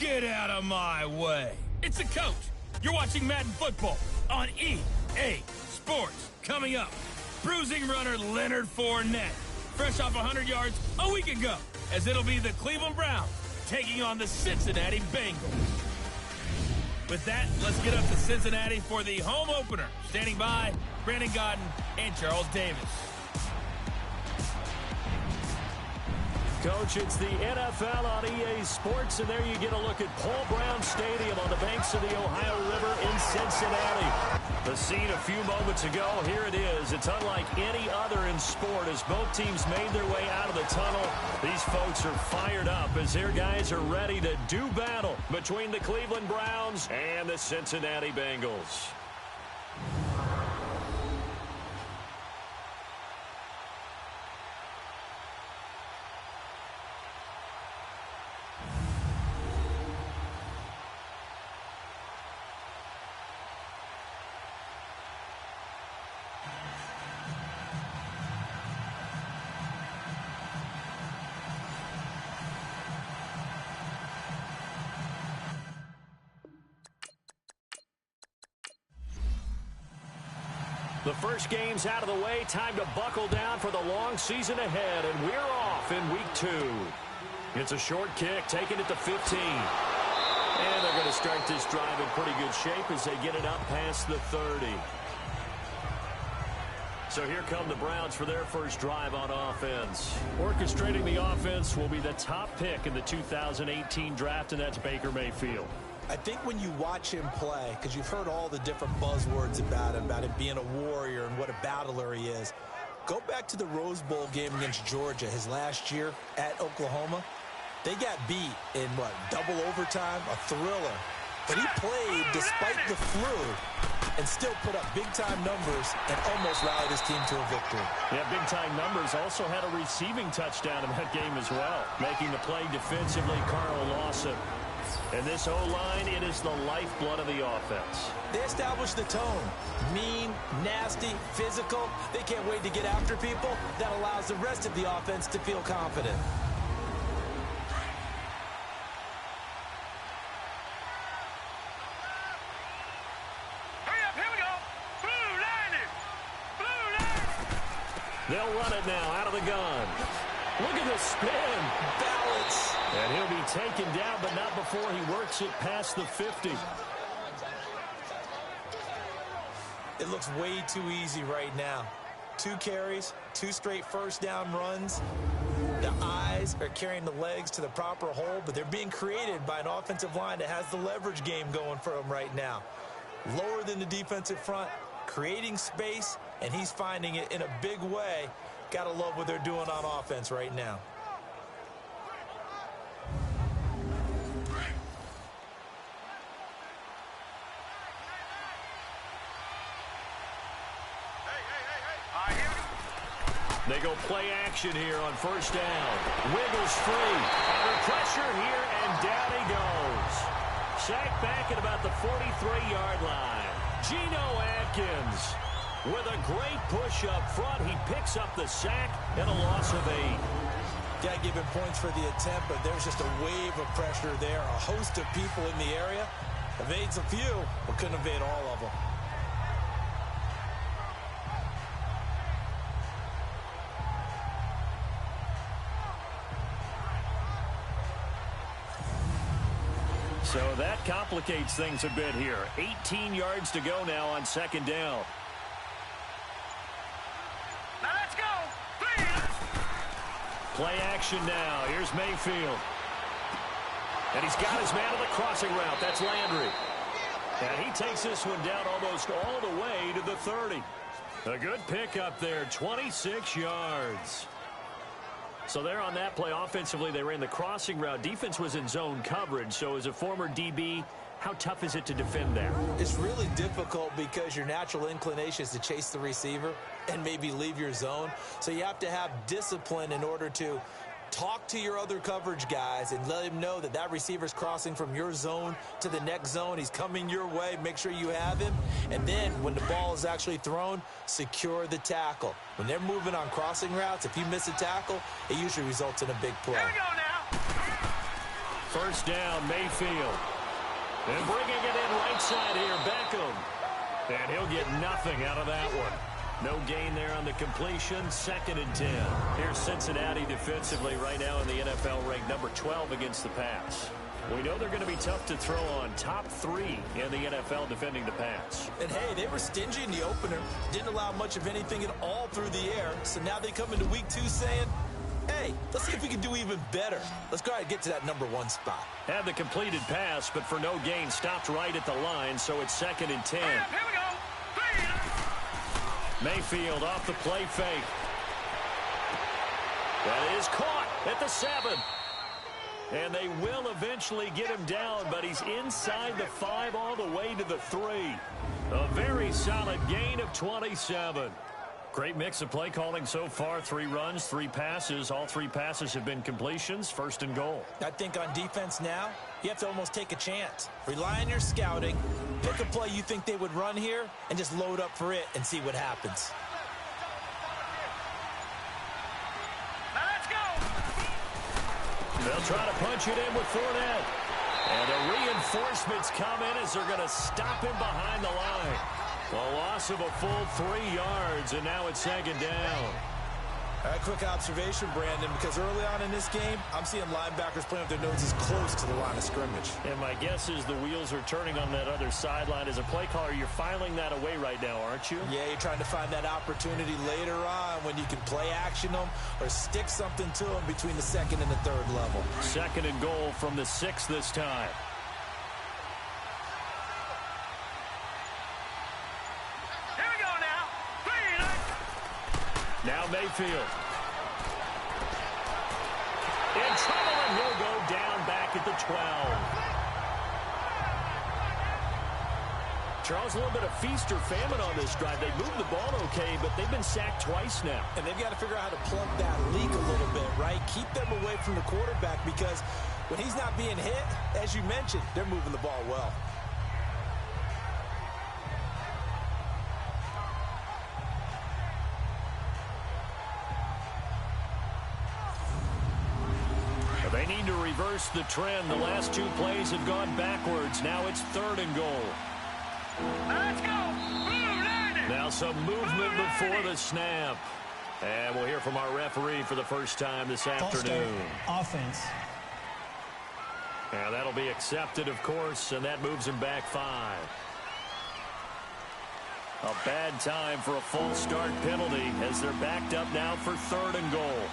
Get out of my way. It's the coach. You're watching Madden Football on EA Sports. Coming up, bruising runner Leonard Fournette, fresh off 100 yards a week ago, as it'll be the Cleveland Browns taking on the Cincinnati Bengals. With that, let's get up to Cincinnati for the home opener. Standing by, Brandon Godden and Charles Davis. Coach, it's the NFL on EA Sports, and there you get a look at Paul Brown Stadium on the banks of the Ohio River in Cincinnati. The scene a few moments ago, here it is. It's unlike any other in sport as both teams made their way out of the tunnel. These folks are fired up as their guys are ready to do battle between the Cleveland Browns and the Cincinnati Bengals. The first game's out of the way. Time to buckle down for the long season ahead, and we're off in week 2. It's a short kick, taking it to 15. And they're going to start this drive in pretty good shape as they get it up past the 30. So here come the Browns for their first drive on offense. Orchestrating the offense will be the top pick in the 2018 draft, and that's Baker Mayfield. I think when you watch him play, because you've heard all the different buzzwords about him being a warrior and what a battler he is, go back to the Rose Bowl game against Georgia his last year at Oklahoma. They got beat in, double overtime, a thriller. But he played despite the flu and still put up big-time numbers and almost rallied his team to a victory. Yeah, big-time numbers. Also had a receiving touchdown in that game as well. Making the play defensively, Carl Lawson. And this O-line, it is the lifeblood of the offense. They established the tone. Mean, nasty, physical. They can't wait to get after people. That allows the rest of the offense to feel confident. Hurry up, here we go. Blue line. They'll run it now out of the gun. Look at the spin. Balance. And he'll be taken down, but not before he works it past the 50. It looks way too easy right now. 2 carries, 2 straight first down runs. The eyes are carrying the legs to the proper hole, but they're being created by an offensive line that has the leverage game going for them right now. Lower than the defensive front, creating space, and he's finding it in a big way. Gotta love what they're doing on offense right now. They go play action here on first down. Wiggles free. Under pressure here, and down he goes. Sacked back at about the 43-yard line. Geno Atkins with a great push up front. He picks up the sack and a loss of 8. Got to give him points for the attempt, but there's just a wave of pressure there. A host of people in the area. Evades a few, but couldn't evade all of them. So that complicates things a bit here. 18 yards to go now on second down. Now let's go. Please. Play action now. Here's Mayfield. And he's got his man on the crossing route. That's Landry. And he takes this one down almost all the way to the 30. A good pickup there, 26 yards. So there on that play, offensively, they ran the crossing route. Defense was in zone coverage. So as a former DB, how tough is it to defend that? It's really difficult because your natural inclination is to chase the receiver and maybe leave your zone. So you have to have discipline in order to talk to your other coverage guys and let him know that that receiver's crossing from your zone to the next zone. He's coming your way. Make sure you have him. And then when the ball is actually thrown, secure the tackle. When they're moving on crossing routes, if you miss a tackle, it usually results in a big play. Here we go now. First down, Mayfield. And bringing it in right side here, Beckham. And he'll get nothing out of that one. No gain there on the completion. 2nd and 10. Here's Cincinnati defensively right now in the NFL ranked number 12 against the pass. We know they're going to be tough to throw on. Top 3 in the NFL defending the pass. And hey, they were stingy in the opener. Didn't allow much of anything at all through the air. So now they come into week 2 saying, hey, let's see if we can do even better. Let's go ahead and get to that number 1 spot. Had the completed pass, but for no gain, stopped right at the line, so it's 2nd and 10. Here we go. Mayfield off the play fake. That is caught at the 7. And they will eventually get him down, but he's inside the 5 all the way to the 3. A very solid gain of 27. Great mix of play calling so far. 3 runs, 3 passes. All 3 passes have been completions. 1st and goal. I think on defense now, you have to almost take a chance. Rely on your scouting. Pick a play you think they would run here and just load up for it and see what happens. Now let's go. They'll try to punch it in with Fournette. And the reinforcements come in as they're going to stop him behind the line. A loss of a full 3 yards, and now it's 2nd down. All right, quick observation, Brandon, because early on in this game, I'm seeing linebackers playing with their noses close to the line of scrimmage. And my guess is the wheels are turning on that other sideline. As a play caller, you're filing that away right now, aren't you? Yeah, you're trying to find that opportunity later on when you can play action them or stick something to them between the 2nd and the 3rd level. 2nd and goal from the 6 this time. Here we go now. Now Mayfield. In trouble, and he'll go down back at the 12. Charles, a little bit of feast or famine on this drive. They moved the ball okay, but they've been sacked twice now. And they've got to figure out how to plug that leak a little bit, right? Keep them away from the quarterback because when he's not being hit, as you mentioned, they're moving the ball well. They need to reverse the trend. The last 2 plays have gone backwards. Now it's 3rd and goal. Let's go. Now some movement before the snap. And we'll hear from our referee for the first time this afternoon. Offense. And that'll be accepted, of course, and that moves him back 5. A bad time for a full start penalty as they're backed up now for 3rd and goal.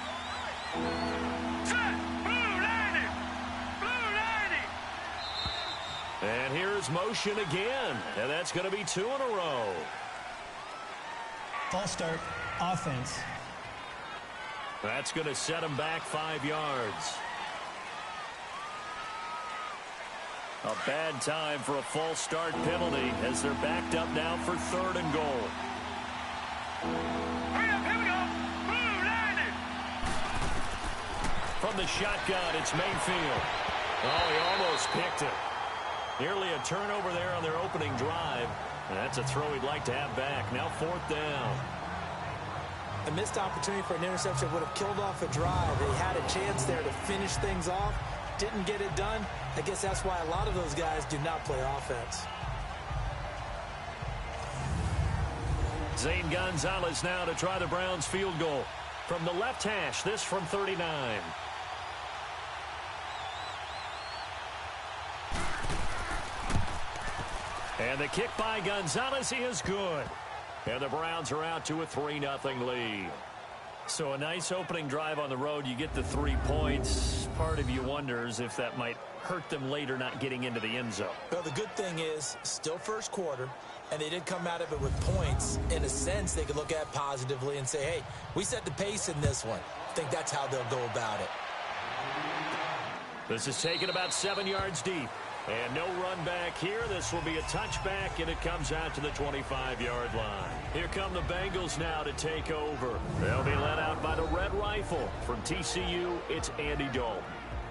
And here's motion again, and that's going to be 2 in a row. False start, offense. That's going to set him back 5 yards. A bad time for a false start penalty as they're backed up now for 3rd and goal. Here we go. From the shotgun, it's Mayfield. Oh, he almost picked it. Nearly a turnover there on their opening drive. And that's a throw he'd like to have back. Now 4th down. A missed opportunity for an interception would have killed off a drive. They had a chance there to finish things off. Didn't get it done. I guess that's why a lot of those guys do not play offense. Zane Gonzalez now to try the Browns field goal. From the left hash, this from 39. And the kick by Gonzalez is good. And the Browns are out to a 3-0 lead. So a nice opening drive on the road. You get the 3 points. Part of you wonders if that might hurt them later not getting into the end zone. Well, the good thing is still first quarter, and they did come out of it with points. In a sense, they could look at positively and say, hey, we set the pace in this one. I think that's how they'll go about it. This is taken about 7 yards deep. And no run back here. This will be a touchback, and it comes out to the 25-yard line. Here come the Bengals now to take over. They'll be led out by the Red Rifle. From TCU, it's Andy Dalton.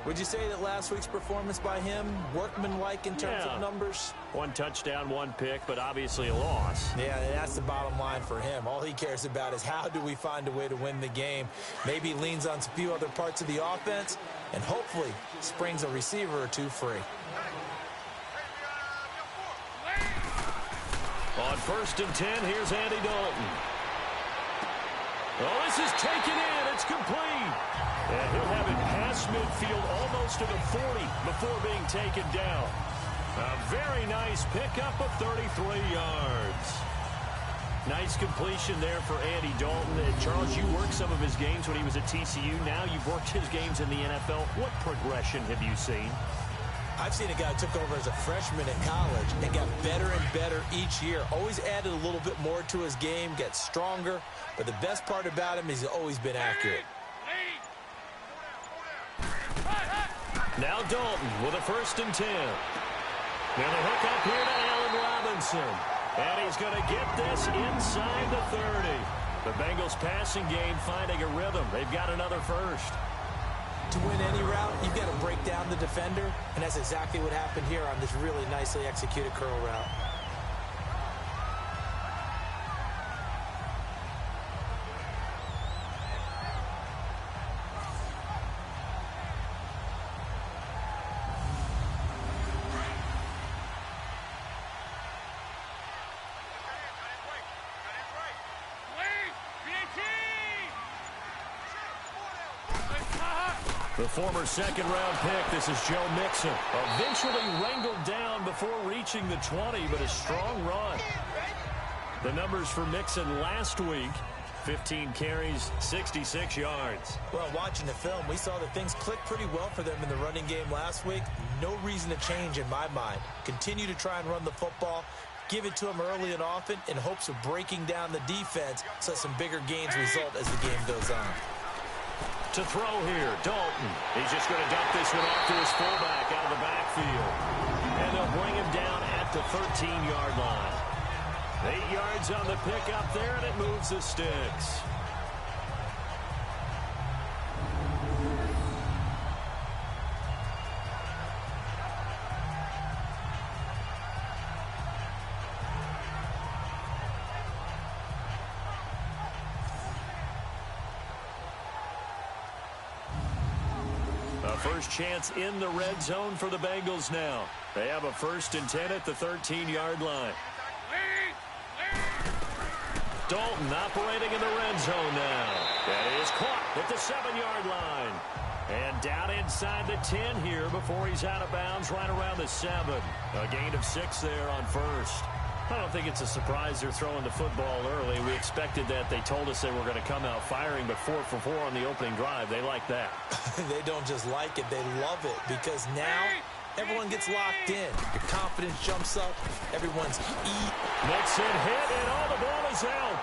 Would you say that last week's performance by him, workmanlike in terms of numbers? 1 touchdown, 1 pick, but obviously a loss. Yeah, that's the bottom line for him. All he cares about is how do we find a way to win the game. Maybe leans on a few other parts of the offense, and hopefully springs a receiver or two free. On 1st and 10, here's Andy Dalton. Oh, this is taken in. It's complete. And he'll have it past midfield almost to the 40 before being taken down. A very nice pickup of 33 yards. Nice completion there for Andy Dalton. And Charles, you worked some of his games when he was at TCU. Now you've worked his games in the NFL. What progression have you seen? I've seen a guy who took over as a freshman at college and got better and better each year. Always added a little bit more to his game, got stronger. But the best part about him is he's always been accurate. Now Dalton with a 1st and 10. Now the hook up here to Allen Robinson. And he's going to get this inside the 30. The Bengals passing game finding a rhythm. They've got another first. To win any route, you've got to break down the defender, and that's exactly what happened here on this really nicely executed curl route. The former second-round pick, this is Joe Mixon. Eventually wrangled down before reaching the 20, but a strong run. The numbers for Mixon last week, 15 carries, 66 yards. Well, watching the film, we saw that things clicked pretty well for them in the running game last week. No reason to change in my mind. Continue to try and run the football, give it to them early and often in hopes of breaking down the defense so some bigger gains result as the game goes on. To throw here, Dalton. He's just going to dump this one off to his fullback out of the backfield. And they'll bring him down at the 13-yard line. 8 yards on the pickup there, and it moves the sticks. First chance in the red zone for the Bengals now. They have a 1st and 10 at the 13-yard line. Dalton operating in the red zone now. That is caught at the 7-yard line. And down inside the 10 here before he's out of bounds right around the 7. A gain of 6 there on 1st. I don't think it's a surprise they're throwing the football early. We expected that. They told us they were going to come out firing, but 4 for 4 on the opening drive. They like that. They don't just like it, they love it, because now everyone gets locked in. Your confidence jumps up. Everyone's Mixon hit, and all the ball is out.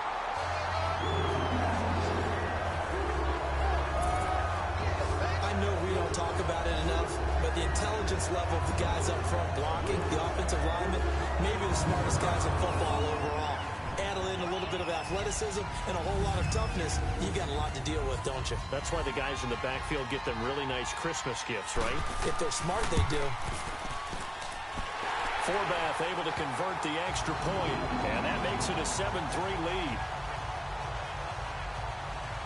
I know we don't talk about it enough, but the intelligence level of the guys up front blocking, the offensive linemen, maybe the smartest guys in football overall. Add in a little bit of athleticism and a whole lot of toughness, you got a lot to deal with, don't you? That's why the guys in the backfield get them really nice Christmas gifts, right? If they're smart, they do. Forbath able to convert the extra point, and that makes it a 7-3 lead.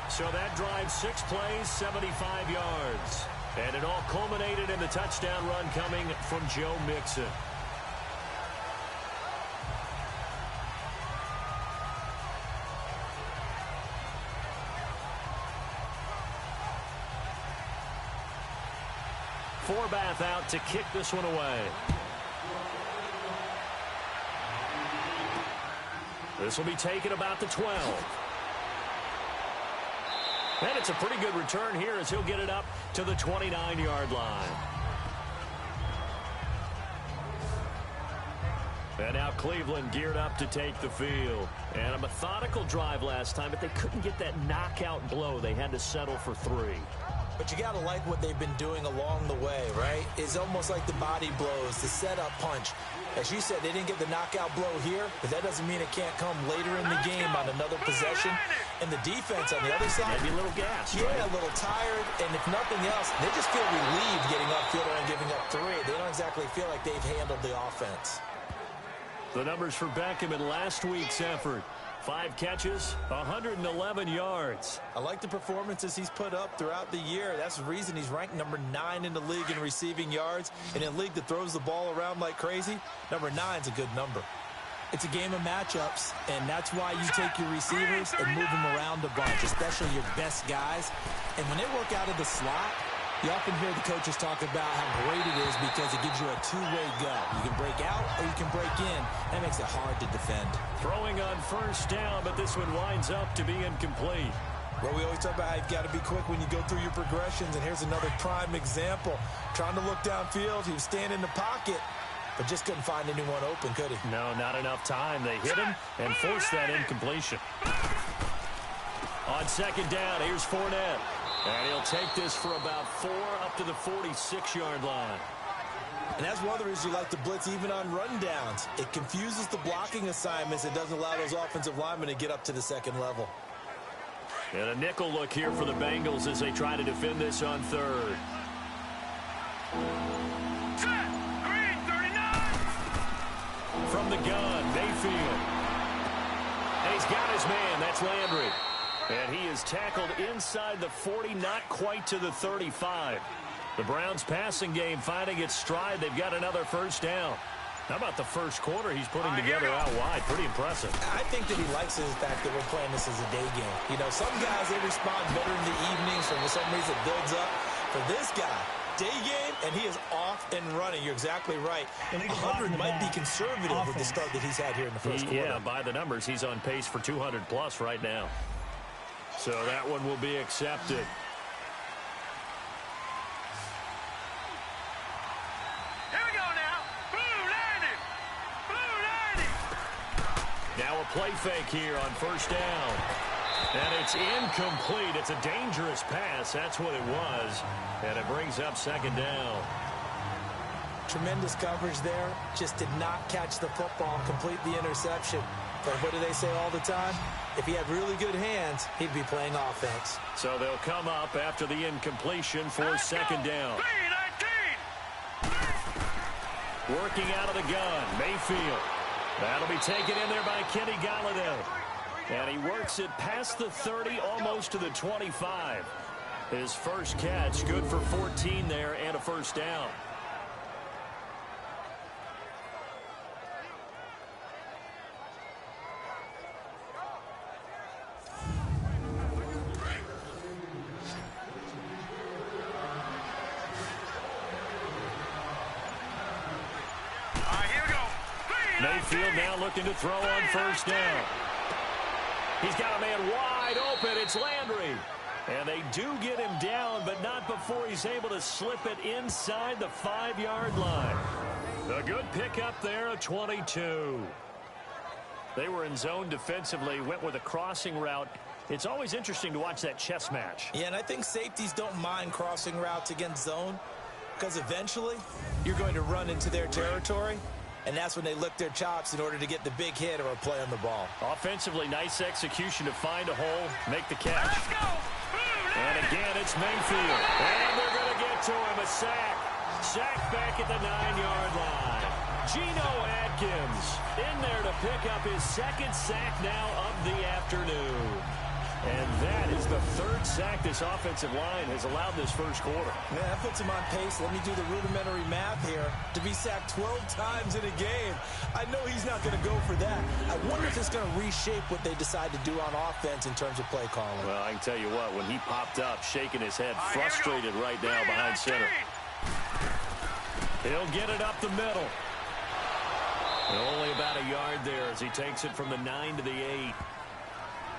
So that drives 6 plays, 75 yards. And it all culminated in the touchdown run coming from Joe Mixon. Forbath out to kick this one away. This will be taken about the 12. And it's a pretty good return here as he'll get it up to the 29-yard line. And now Cleveland geared up to take the field. And a methodical drive last time, but they couldn't get that knockout blow. They had to settle for 3. But you got to like what they've been doing along the way, right? It's almost like the body blows, the setup punch. As you said, they didn't get the knockout blow here, but that doesn't mean it can't come later in the game on another possession. And the defense on the other side, maybe a little gas. Yeah, right? a little tired. And if nothing else, they just feel relieved getting upfield and giving up 3. They don't exactly feel like they've handled the offense. The numbers for Beckham in last week's effort. 5 catches, 111 yards. I like the performances he's put up throughout the year. That's the reason he's ranked number 9 in the league in receiving yards. And in a league that throws the ball around like crazy, number 9's a good number. It's a game of matchups, and that's why you take your receivers and move them around a bunch, especially your best guys. And when they work out of the slot, you often hear the coaches talk about how great it is because it gives you a two-way go. You can break out or you can break in. That makes it hard to defend. Throwing on first down, but this one winds up to be incomplete. Well, we always talk about how you've got to be quick when you go through your progressions, and here's another prime example. Trying to look downfield, he was standing in the pocket, but just couldn't find anyone open, could he? No, not enough time. They hit him and forced that incompletion. On second down, here's Fournette. And he'll take this for about 4 up to the 46-yard line. And that's one of the reasons you like to blitz even on rundowns. It confuses the blocking assignments. It doesn't allow those offensive linemen to get up to the second level. And a nickel look here for the Bengals as they try to defend this on third. Set. Green 39. From the gun, Mayfield. And he's got his man. That's Landry. And he is tackled inside the 40, not quite to the 35. The Browns' passing game finding its stride. They've got another first down. How about the first quarter he's putting together out wide? Pretty impressive. I think that he likes the fact that we're playing this as a day game. You know, some guys, they respond better in the evenings, or for some reason it builds up. For this guy, day game, and he is off and running. You're exactly right. 100 might be conservative with the start that he's had here in the first quarter. Yeah, by the numbers, he's on pace for 200-plus right now. So that one will be accepted. Here we go now. Blue landing. Blue landing. Now a play fake here on first down. And it's incomplete. It's a dangerous pass. That's what it was. And it brings up second down. Tremendous coverage there. Just did not catch the football and complete the interception. But what do they say all the time? If he had really good hands, he'd be playing offense. So they'll come up after the incompletion for second down. Working out of the gun, Mayfield. That'll be taken in there by Kenny Galladay. And he works it past the 30, almost to the 25. His first catch, good for 14 there and a first down. Mayfield now looking to throw on first down. He's got a man wide open. It's Landry. And they do get him down, but not before he's able to slip it inside the 5-yard line. A good pickup there, a 22. They were in zone defensively, went with a crossing route. It's always interesting to watch that chess match. Yeah, and I think safeties don't mind crossing routes against zone because eventually you're going to run into their territory. And that's when they lick their chops in order to get the big hit or a play on the ball. Offensively, nice execution to find a hole, make the catch. And again, it's Mayfield. And they're going to get to him, a sack. Sack back at the 9-yard line. Geno Atkins in there to pick up his second sack now of the afternoon. And that is the third sack this offensive line has allowed this first quarter. Man, that puts him on pace. Let me do the rudimentary math here. To be sacked 12 times in a game, I know he's not going to go for that. I wonder if it's going to reshape what they decide to do on offense in terms of play calling. Well, I can tell you what, when he popped up, shaking his head, frustrated right now behind center. He'll get it up the middle. And only about a yard there as he takes it from the 9 to the 8.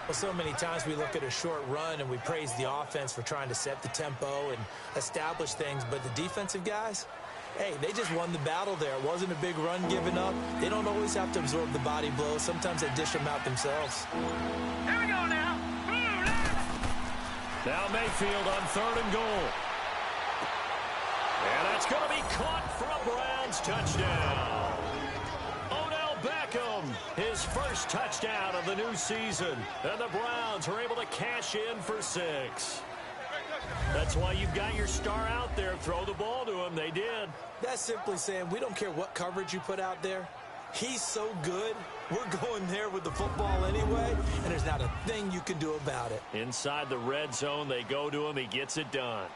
Well, so many times we look at a short run and we praise the offense for trying to set the tempo and establish things, but the defensive guys, hey, they just won the battle there. It wasn't a big run given up. They don't always have to absorb the body blows. Sometimes they dish them out themselves. Here we go now. Now Mayfield on 3rd and goal. And that's going to be caught for a Browns touchdown. first touchdown of the new season. And the Browns are able to cash in for 6. That's why you've got your star out there. Throw the ball to him. They did. That's simply saying we don't care what coverage you put out there. He's so good, we're going there with the football anyway, and there's not a thing you can do about it. Inside the red zone, they go to him. He gets it done.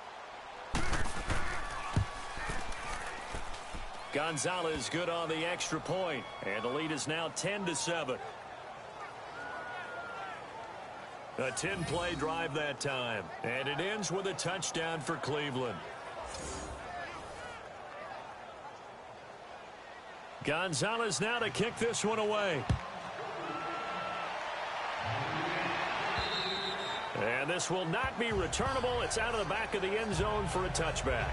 Gonzalez good on the extra point, and the lead is now 10-7. A 10-play drive that time, and it ends with a touchdown for Cleveland. Gonzalez now to kick this one away. And this will not be returnable. It's out of the back of the end zone for a touchback.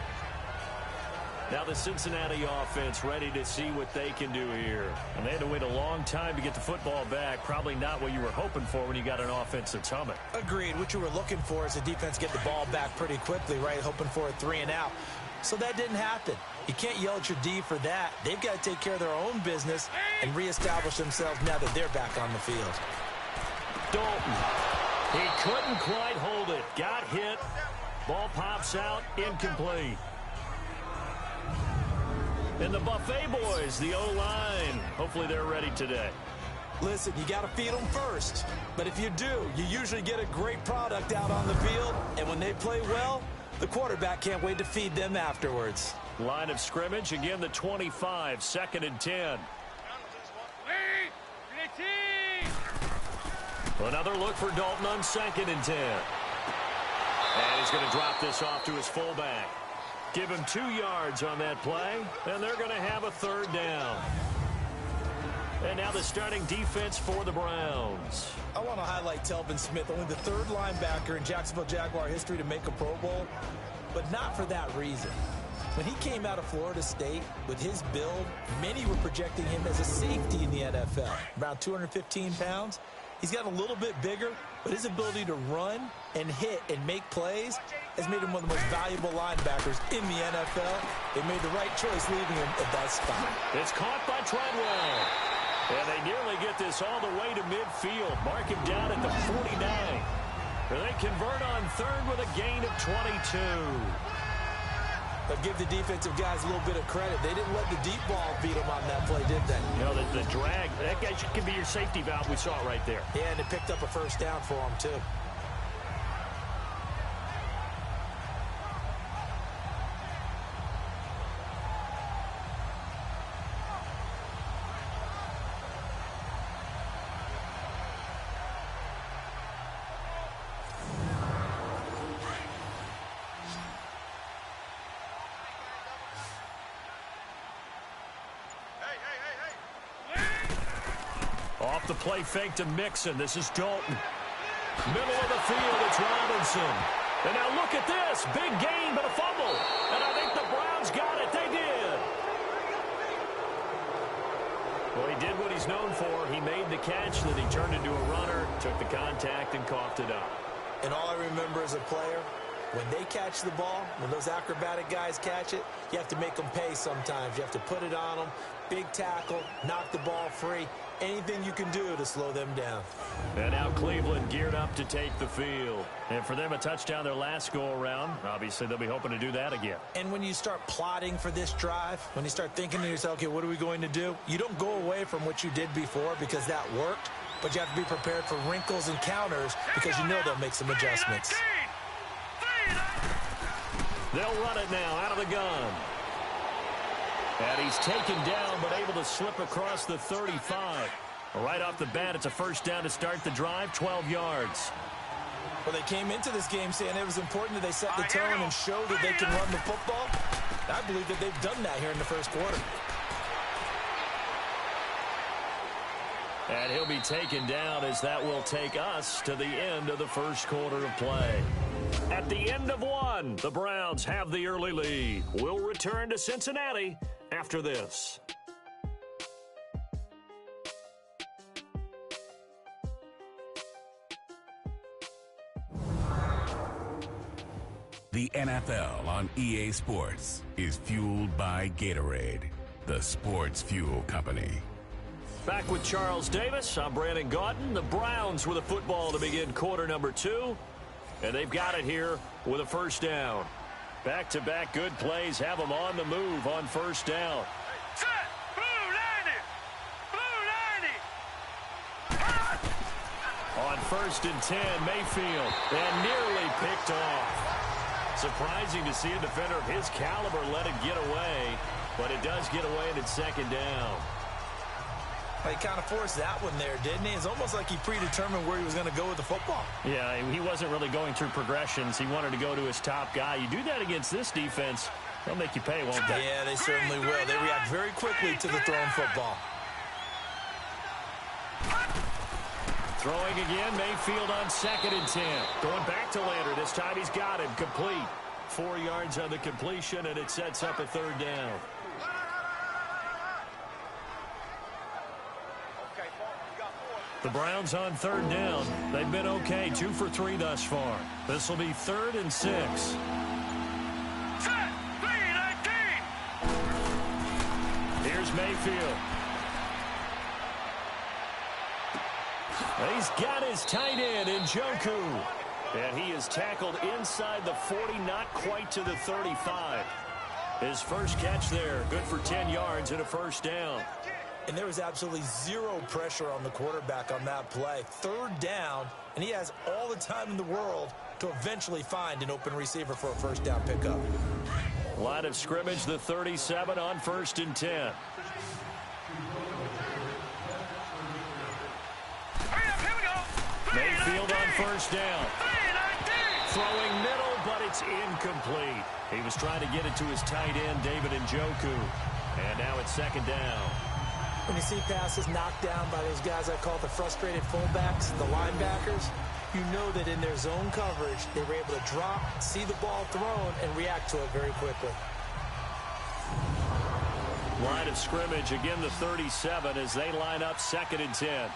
Now the Cincinnati offense ready to see what they can do here. And they had to wait a long time to get the football back. Probably not what you were hoping for when you got an offense that's humming. Agreed. What you were looking for is the defense get the ball back pretty quickly, right? Hoping for a 3 and out. So that didn't happen. You can't yell at your D for that. They've got to take care of their own business and reestablish themselves now that they're back on the field. Dalton. He couldn't quite hold it. Got hit. Ball pops out. Incomplete. And the Buffet boys, the O-line. Hopefully they're ready today. Listen, you got to feed them first. But if you do, you usually get a great product out on the field. And when they play well, the quarterback can't wait to feed them afterwards. Line of scrimmage, again the 25, 2nd and 10. Another look for Dalton on 2nd and 10. And he's going to drop this off to his fullback. Give him 2 yards on that play, and they're going to have a 3rd down. And now the starting defense for the Browns. I want to highlight Telvin Smith, only the 3rd linebacker in Jacksonville Jaguar history to make a Pro Bowl, but not for that reason. When he came out of Florida State with his build, many were projecting him as a safety in the NFL. Around 215 pounds. He's got a little bit bigger, but his ability to run and hit and make plays has made him one of the most valuable linebackers in the NFL. They made the right choice leaving him at that spot. It's caught by Treadwell. And they nearly get this all the way to midfield. Mark him down at the 49. And they convert on 3rd with a gain of 22. But give the defensive guys a little bit of credit. They didn't let the deep ball beat them on that play, did they? You know, the drag, that guy can be your safety valve. We saw it right there. Yeah, and it picked up a 1st down for them, too. Off the play fake to Mixon. This is Dalton. Middle of the field, it's Robinson. And now look at this. Big gain, but a fumble. And I think the Browns got it. They did. Well, he did what he's known for. He made the catch, then he turned into a runner, took the contact, and coughed it up. And all I remember as a player, when they catch the ball, when those acrobatic guys catch it, you have to make them pay sometimes. You have to put it on them. Big tackle, knock the ball free. Anything you can do to slow them down. And now Cleveland geared up to take the field. And for them, a touchdown their last go-around. Obviously, they'll be hoping to do that again. And when you start plotting for this drive, when you start thinking to yourself, okay, what are we going to do? You don't go away from what you did before because that worked, but you have to be prepared for wrinkles and counters because you know they'll make some adjustments. They'll run it now out of the gun. And he's taken down, but able to slip across the 35. Right off the bat, it's a 1st down to start the drive, 12 yards. Well, they came into this game saying it was important that they set the tone and show that they can run the football. I believe that they've done that here in the 1st quarter. And he'll be taken down as that will take us to the end of the 1st quarter of play. At the end of 1, the Browns have the early lead. We'll return to Cincinnati after this. The NFL on EA Sports is fueled by Gatorade, the sports fuel company. Back with Charles Davis. I'm Brandon Gaudin. The Browns with a football to begin quarter number 2. And they've got it here with a first down. Back-to-back good plays have them on the move on first down. Set. Blue landing. Blue landing. On first and 10, Mayfield. And nearly picked off. Surprising to see a defender of his caliber let it get away. But it does get away and it's second down. He kind of forced that one there, didn't he? It's almost like he predetermined where he was going to go with the football. Yeah, he wasn't really going through progressions. He wanted to go to his top guy. You do that against this defense, they'll make you pay, won't they? Yeah, they certainly will. They react very quickly to the thrown football. Throwing again, Mayfield on second and 10. Going back to Lander. This time he's got him complete. 4 yards on the completion, and it sets up a third down. The Browns on third down. They've been okay, 2 for 3 thus far. This will be 3rd and 6. Set. 3-19. Here's Mayfield. He's got his tight end in Njoku. And he is tackled inside the 40, not quite to the 35. His first catch there, good for 10 yards and a first down. And there was absolutely zero pressure on the quarterback on that play. Third down, and he has all the time in the world to eventually find an open receiver for a first down pickup. Line of scrimmage, the 37 on first and 10. Hurry up, here we go. Mayfield on first down. 3-19. Throwing middle, but it's incomplete. He was trying to get it to his tight end, David Njoku. And now it's second down. When you see passes knocked down by those guys I call the frustrated fullbacks, the linebackers, you know that in their zone coverage, they were able to drop, see the ball thrown, and react to it very quickly. Line of scrimmage, again the 37 as they line up second and 10. Here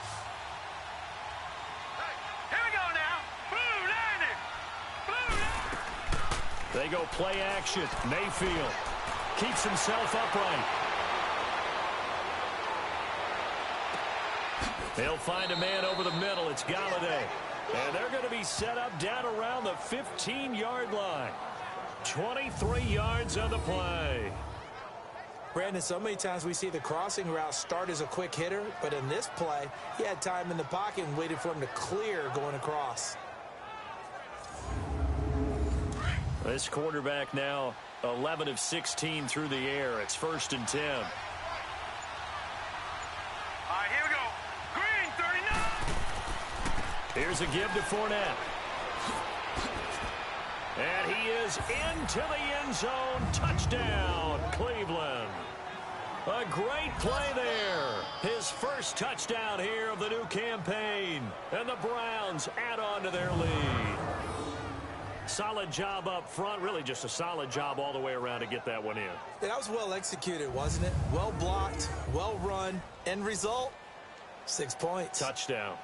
we go now. Blue landing. Blue. They go play action. Mayfield keeps himself upright. They'll find a man over the middle. It's Galladay. And they're going to be set up down around the 15-yard line. 23 yards on the play. Brandon, so many times we see the crossing route start as a quick hitter, but in this play, he had time in the pocket and waited for him to clear going across. This quarterback now 11 of 16 through the air. It's first and 10. All right, here we go. Green, 39. Here's a give to Fournette. And he is into the end zone. Touchdown, Cleveland. A great play there. His first touchdown here of the new campaign. And the Browns add on to their lead. Solid job up front. Really just a solid job all the way around to get that one in. Yeah, that was well executed, wasn't it? Well blocked, well run. End result, 6 points. Touchdown.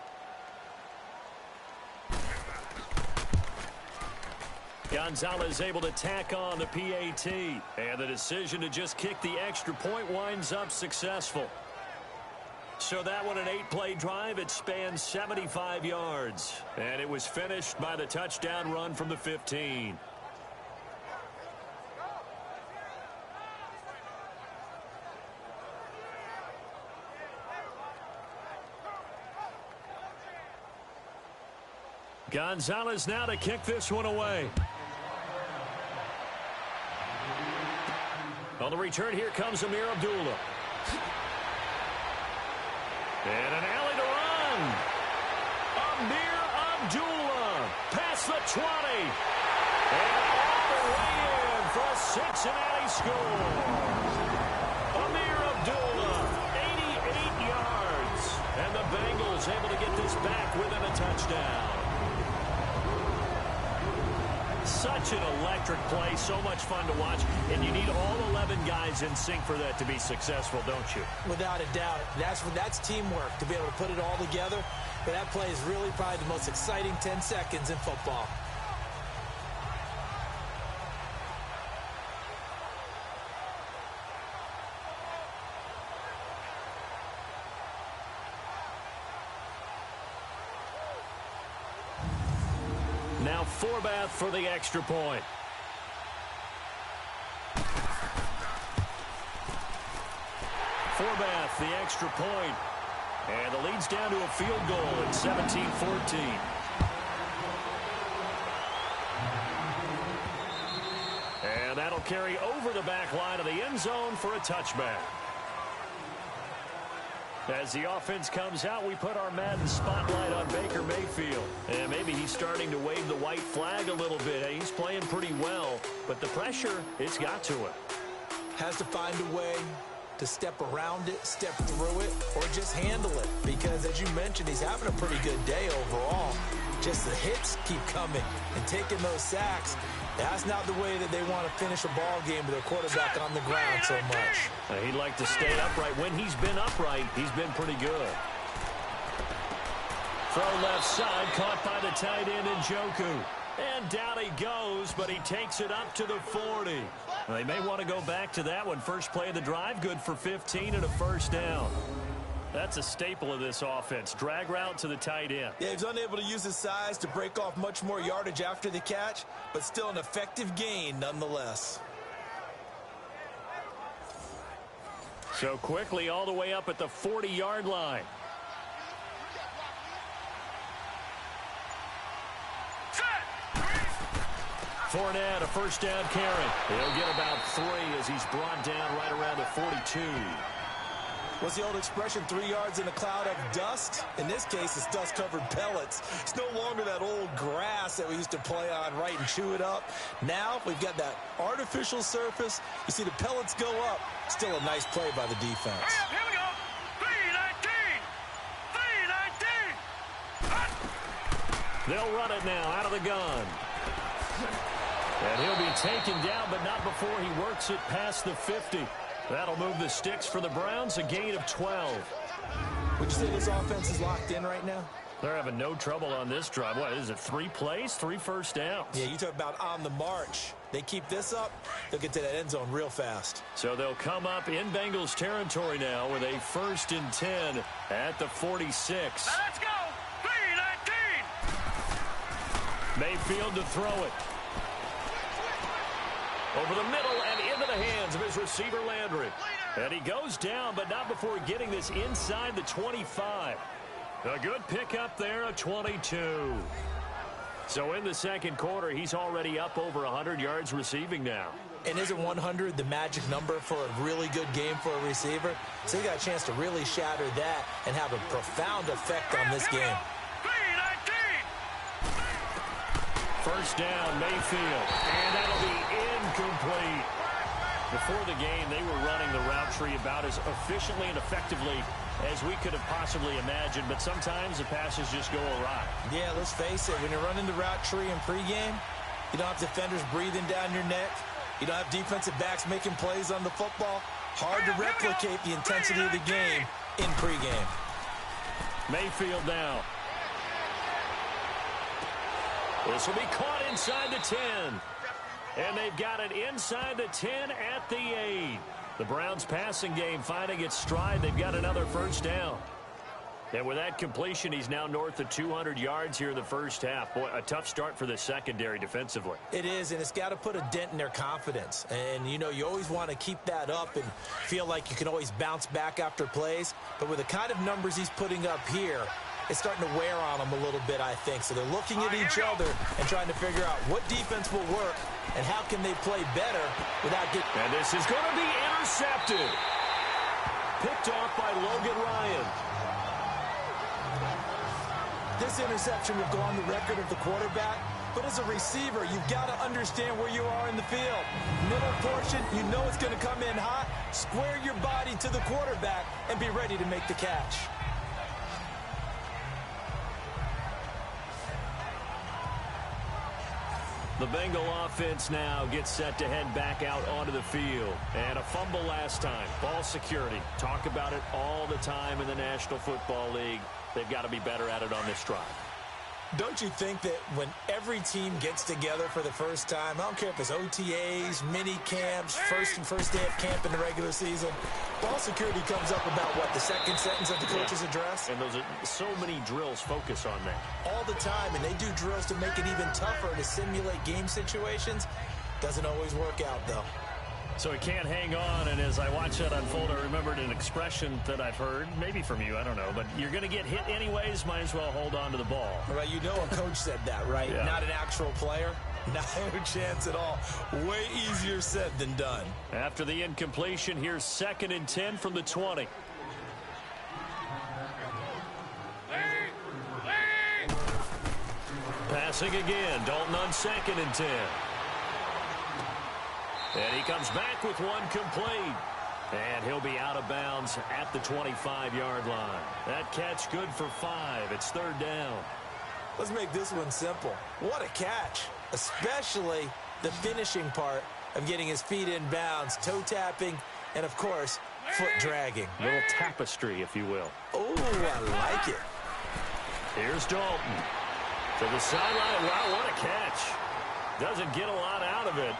Gonzalez able to tack on the PAT. And the decision to just kick the extra point winds up successful. So that one, an 8-play drive, it spans 75 yards. And it was finished by the touchdown run from the 15. Gonzalez now to kick this one away. On the return, here comes Amir Abdullah. And an alley to run. Amir Abdullah past the 20. And all the way in for a Cincinnati score. Amir Abdullah, 88 yards. And the Bengals able to get this back within a touchdown. Such an electric play, so much fun to watch, and you need all 11 guys in sync for that to be successful, don't you? Without a doubt. That's teamwork, to be able to put it all together. But that play is really probably the most exciting 10 seconds in football. Now Forbath for the extra point. Forbath, the extra point. And the lead's down to a field goal at 17-14. And that'll carry over the back line of the end zone for a touchback. As the offense comes out, we put our Madden spotlight on Baker Mayfield. And maybe he's starting to wave the white flag a little bit. He's playing pretty well, but the pressure, it's got to him. Has to find a way to step around it, step through it, or just handle it. Because, as you mentioned, he's having a pretty good day overall. Just the hits keep coming and taking those sacks. That's not the way that they want to finish a ball game with their quarterback on the ground so much. He'd like to stay upright. When he's been upright, he's been pretty good. Throw left side, caught by the tight end Njoku. And down he goes, but he takes it up to the 40. They may want to go back to that one. First play of the drive, good for 15 and a first down. That's a staple of this offense. Drag route to the tight end. Yeah, he's unable to use his size to break off much more yardage after the catch, but still an effective gain nonetheless. So quickly all the way up at the 40-yard line. Fournette, a first down carry. He'll get about 3 as he's brought down right around the 42. What's the old expression, 3 yards in a cloud of dust? In this case, it's dust-covered pellets. It's no longer that old grass that we used to play on, right, and chew it up. Now we've got that artificial surface. You see the pellets go up. Still a nice play by the defense. Here we go. 319. 319. They'll run it now out of the gun. And he'll be taken down, but not before he works it past the 50. That'll move the sticks for the Browns, a gain of 12. Would you say this offense is locked in right now? They're having no trouble on this drive. What is it, 3 plays, 3 first downs? Yeah, you talk about on the march. They keep this up, they'll get to that end zone real fast. So they'll come up in Bengals territory now with a 1st and 10 at the 46. Now let's go. 319. Mayfield to throw it. Over the middle and into the hands of his receiver, Landry. And he goes down, but not before getting this inside the 25. A good pickup there, a 22. So in the second quarter, he's already up over 100 yards receiving now. And isn't 100 the magic number for a really good game for a receiver? So he got a chance to really shatter that and have a profound effect on this game. 319. First down, Mayfield. And that'll be incomplete. Before the game, they were running the route tree about as efficiently and effectively as we could have possibly imagined, but sometimes the passes just go awry. Yeah, let's face it, when you're running the route tree in pregame, you don't have defenders breathing down your neck. You don't have defensive backs making plays on the football. Hard to replicate the intensity of the game in pregame. Mayfield now. This will be caught inside the 10. And they've got it inside the 10 at the 8. The Browns passing game finding its stride. They've got another first down. And with that completion, he's now north of 200 yards here in the first half. Boy, a tough start for the secondary defensively. It is, and it's got to put a dent in their confidence. And, you know, you always want to keep that up and feel like you can always bounce back after plays. But with the kind of numbers he's putting up here, it's starting to wear on them a little bit, I think. So they're looking at each other and trying to figure out what defense will work and how can they play better without getting... And this is going to be intercepted. Picked off by Logan Ryan. This interception will go on the record of the quarterback, but as a receiver, you've got to understand where you are in the field. Middle portion, you know it's going to come in hot. Square your body to the quarterback and be ready to make the catch. The Bengal offense now gets set to head back out onto the field. And a fumble last time. Ball security. Talk about it all the time in the National Football League. They've got to be better at it on this drive. Don't you think that when every team gets together for the first time, I don't care if it's OTAs, mini camps, first day of camp in the regular season, ball security comes up about, what, the second sentence of the coach's address? And those are so many drills focus on that. All the time, and they do drills to make it even tougher to simulate game situations. Doesn't always work out, though. So he can't hang on, and as I watch that unfold, I remembered an expression that I've heard, maybe from you, I don't know, but you're going to get hit anyways, might as well hold on to the ball. Well, you know a coach said that, right? Yeah. Not an actual player? No chance at all. Way easier said than done. After the incompletion, here's 2nd and 10 from the 20. Passing again, Dalton on 2nd and 10. And he comes back with one complete. And he'll be out of bounds at the 25-yard line. That catch good for 5. It's 3rd down. Let's make this one simple. What a catch, especially the finishing part of getting his feet in bounds, toe tapping, and, of course, foot dragging. A little tapestry, if you will. Oh, I like it. Here's Dalton to the sideline. Wow, what a catch. Doesn't get a lot out of it,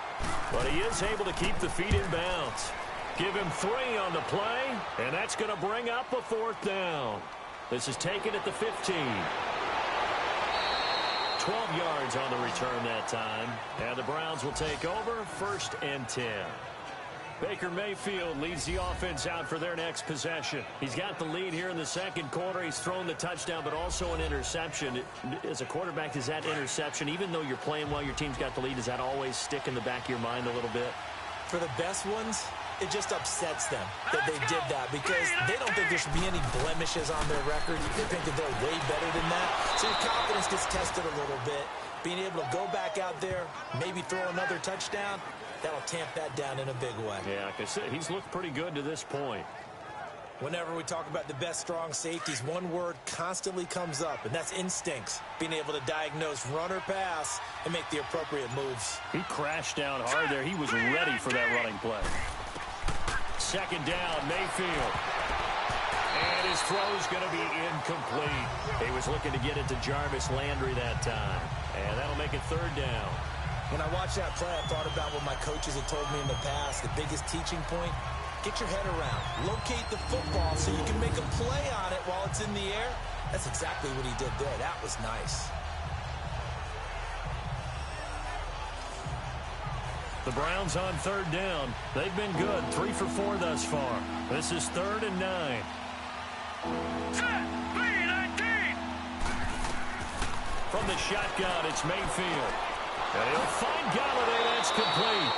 but he is able to keep the feet in bounds. Give him 3 on the play, and that's going to bring up a 4th down. This is taken at the 15. 12 yards on the return that time, and the Browns will take over 1st and 10. Baker Mayfield leads the offense out for their next possession. He's got the lead here in the 2nd quarter. He's thrown the touchdown, but also an interception. As a quarterback, does that interception, even though you're playing while your team's got the lead, does that always stick in the back of your mind a little bit? For the best ones, it just upsets them that they did that because they don't think there should be any blemishes on their record. They think that they're way better than that. So your confidence gets tested a little bit. Being able to go back out there, maybe throw another touchdown, that'll tamp that down in a big way. Yeah, like I said, he's looked pretty good to this point. Whenever we talk about the best strong safeties, one word constantly comes up, and that's instincts. Being able to diagnose run or pass and make the appropriate moves. He crashed down hard there. He was ready for that running play. 2nd down, Mayfield. And his throw's going to be incomplete. He was looking to get it to Jarvis Landry that time. And that'll make it 3rd down. When I watched that play, I thought about what my coaches had told me in the past. The biggest teaching point, get your head around. Locate the football so you can make a play on it while it's in the air. That's exactly what he did there. That was nice. The Browns on 3rd down. They've been good. 3 for 4 thus far. This is 3rd and 9. From the shotgun, it's Mayfield. And he'll find Galladay. That's complete.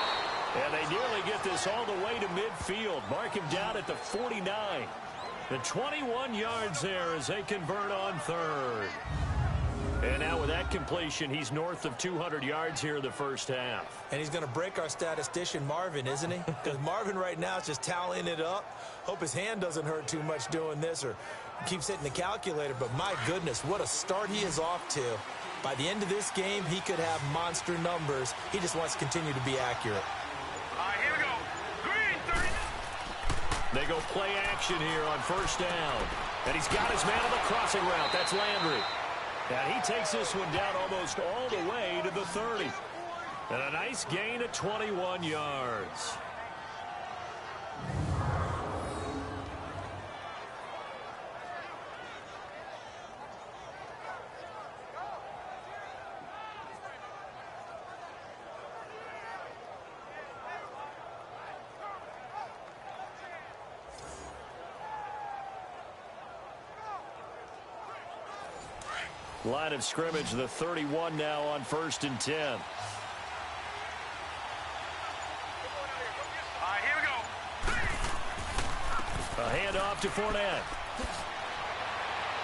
And they nearly get this all the way to midfield. Mark him down at the 49. The 21 yards there as they convert on 3rd. And now with that completion, he's north of 200 yards here in the first half. And he's going to break our statistician, Marvin, isn't he? Because Marvin right now is just tallying it up. Hope his hand doesn't hurt too much doing this or keeps hitting the calculator. But my goodness, what a start he is off to. By the end of this game, he could have monster numbers. He just wants to continue to be accurate. All right, here we go. Green, 30. They go play action here on 1st down. And he's got his man on the crossing route. That's Landry. And he takes this one down almost all the way to the 30. And a nice gain of 21 yards. Line of scrimmage, the 31 now on 1st and 10. All right, here we go. A handoff to Fournette.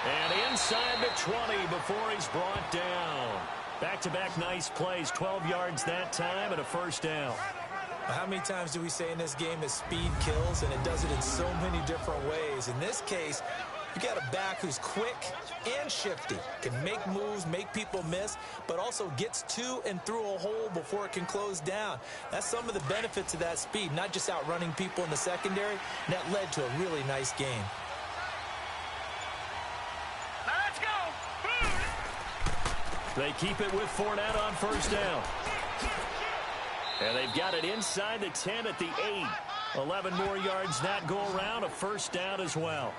And inside the 20 before he's brought down. Back-to-back nice plays, 12 yards that time and a 1st down. How many times do we say in this game that speed kills, and it does it in so many different ways? In this case, you got a back who's quick and shifty, can make moves, make people miss, but also gets to and through a hole before it can close down. That's some of the benefits of that speed, not just outrunning people in the secondary, and that led to a really nice game. Now let's go. Boom. They keep it with Fournette on first down. And they've got it inside the 10 at the 8. 11 more yards that go around, a first down as well.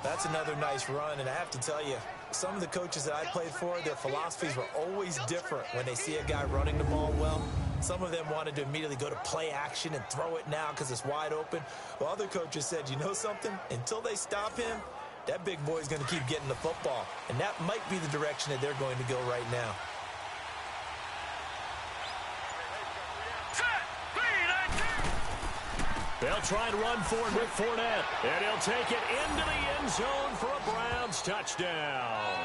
That's another nice run, and I have to tell you, some of the coaches that I played for, their philosophies were always different when they see a guy running the ball well. Some of them wanted to immediately go to play action and throw it now because it's wide open. Well, other coaches said, you know something? Until they stop him, that big boy's going to keep getting the football. And that might be the direction that they're going to go right now. They'll try and run for it with Fournette. And he'll take it into the end zone for a Browns touchdown.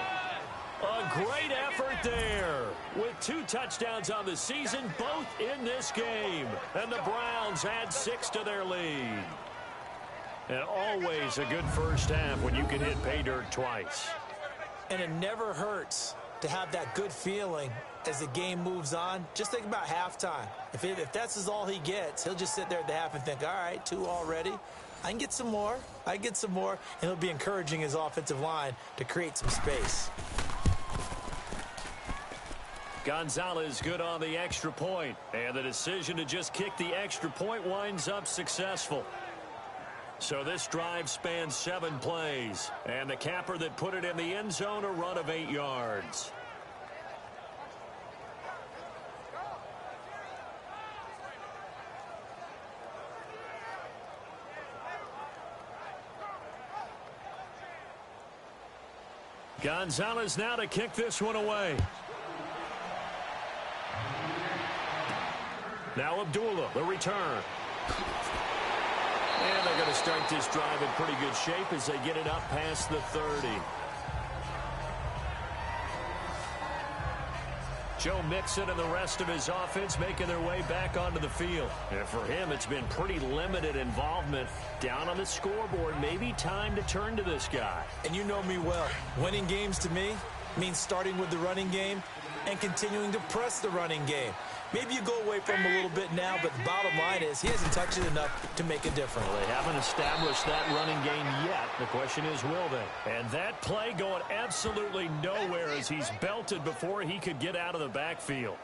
A great effort there. With 2 touchdowns on the season, both in this game. And the Browns add 6 to their lead. And always a good first half when you can hit pay dirt twice. And it never hurts to have that good feeling as the game moves on. Just think about halftime. If that's all he gets, he'll just sit there at the half and think, all right, 2 already. I can get some more. And he'll be encouraging his offensive line to create some space. Gonzalez good on the extra point. And the decision to just kick the extra point winds up successful. So this drive spans 7 plays. And the capper that put it in the end zone, a run of 8 yards. Gonzalez now to kick this one away. Now Abdullah, the return. And they're going to start this drive in pretty good shape as they get it up past the 30. Joe Mixon and the rest of his offense making their way back onto the field. And for him, it's been pretty limited involvement down on the scoreboard. Maybe time to turn to this guy. And you know me well. Winning games to me means starting with the running game and continuing to press the running game. Maybe you go away from him a little bit now, but the bottom line is he hasn't touched it enough to make a difference. Well, they haven't established that running game yet. The question is, will they? And that play going absolutely nowhere as he's belted before he could get out of the backfield.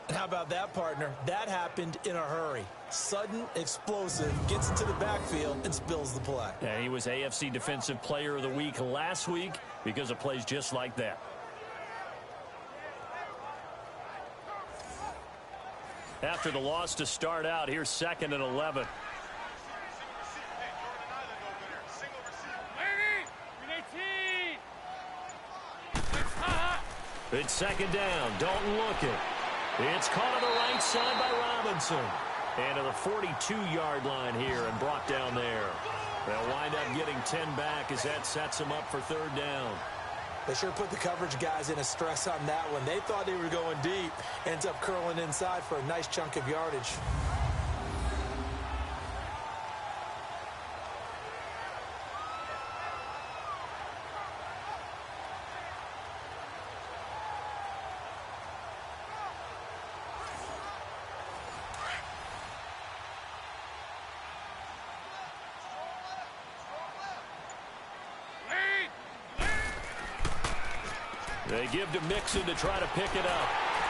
And how about that, partner? That happened in a hurry. Sudden, explosive, gets into the backfield and spills the play. Yeah, he was AFC Defensive Player of the Week last week because of plays just like that. After the loss to start out, here's 2nd and 11. It's 2nd down. Dalton looking. It's caught on the right side by Robinson. And to the 42-yard line here and brought down there. They'll wind up getting 10 back as that sets them up for 3rd down. They sure put the coverage guys in a stress on that one. They thought they were going deep. Ends up curling inside for a nice chunk of yardage. They give to Mixon to try to pick it up.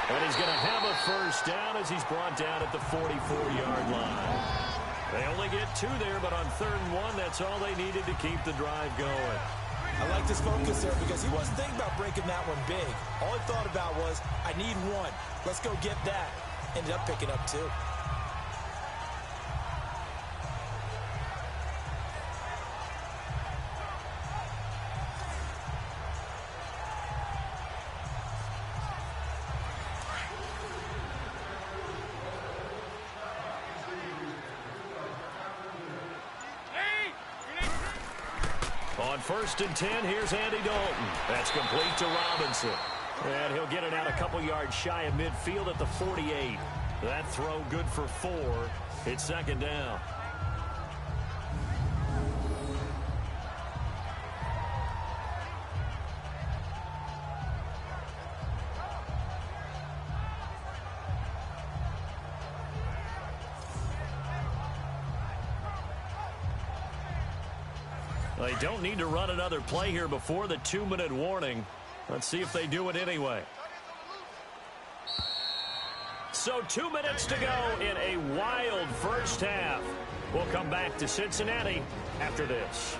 And he's going to have a first down as he's brought down at the 44-yard line. They only get 2 there, but on 3rd and 1, that's all they needed to keep the drive going. I like this focus there because he wasn't thinking about breaking that one big. All he thought about was, I need 1. Let's go get that. Ended up picking up 2. On 1st and 10, here's Andy Dalton. That's complete to Robinson. And he'll get it out a couple yards shy of midfield at the 48. That throw good for 4. It's 2nd down. They don't need to run another play here before the 2-minute warning. Let's see if they do it anyway. So 2 minutes to go in a wild first half. We'll come back to Cincinnati after this.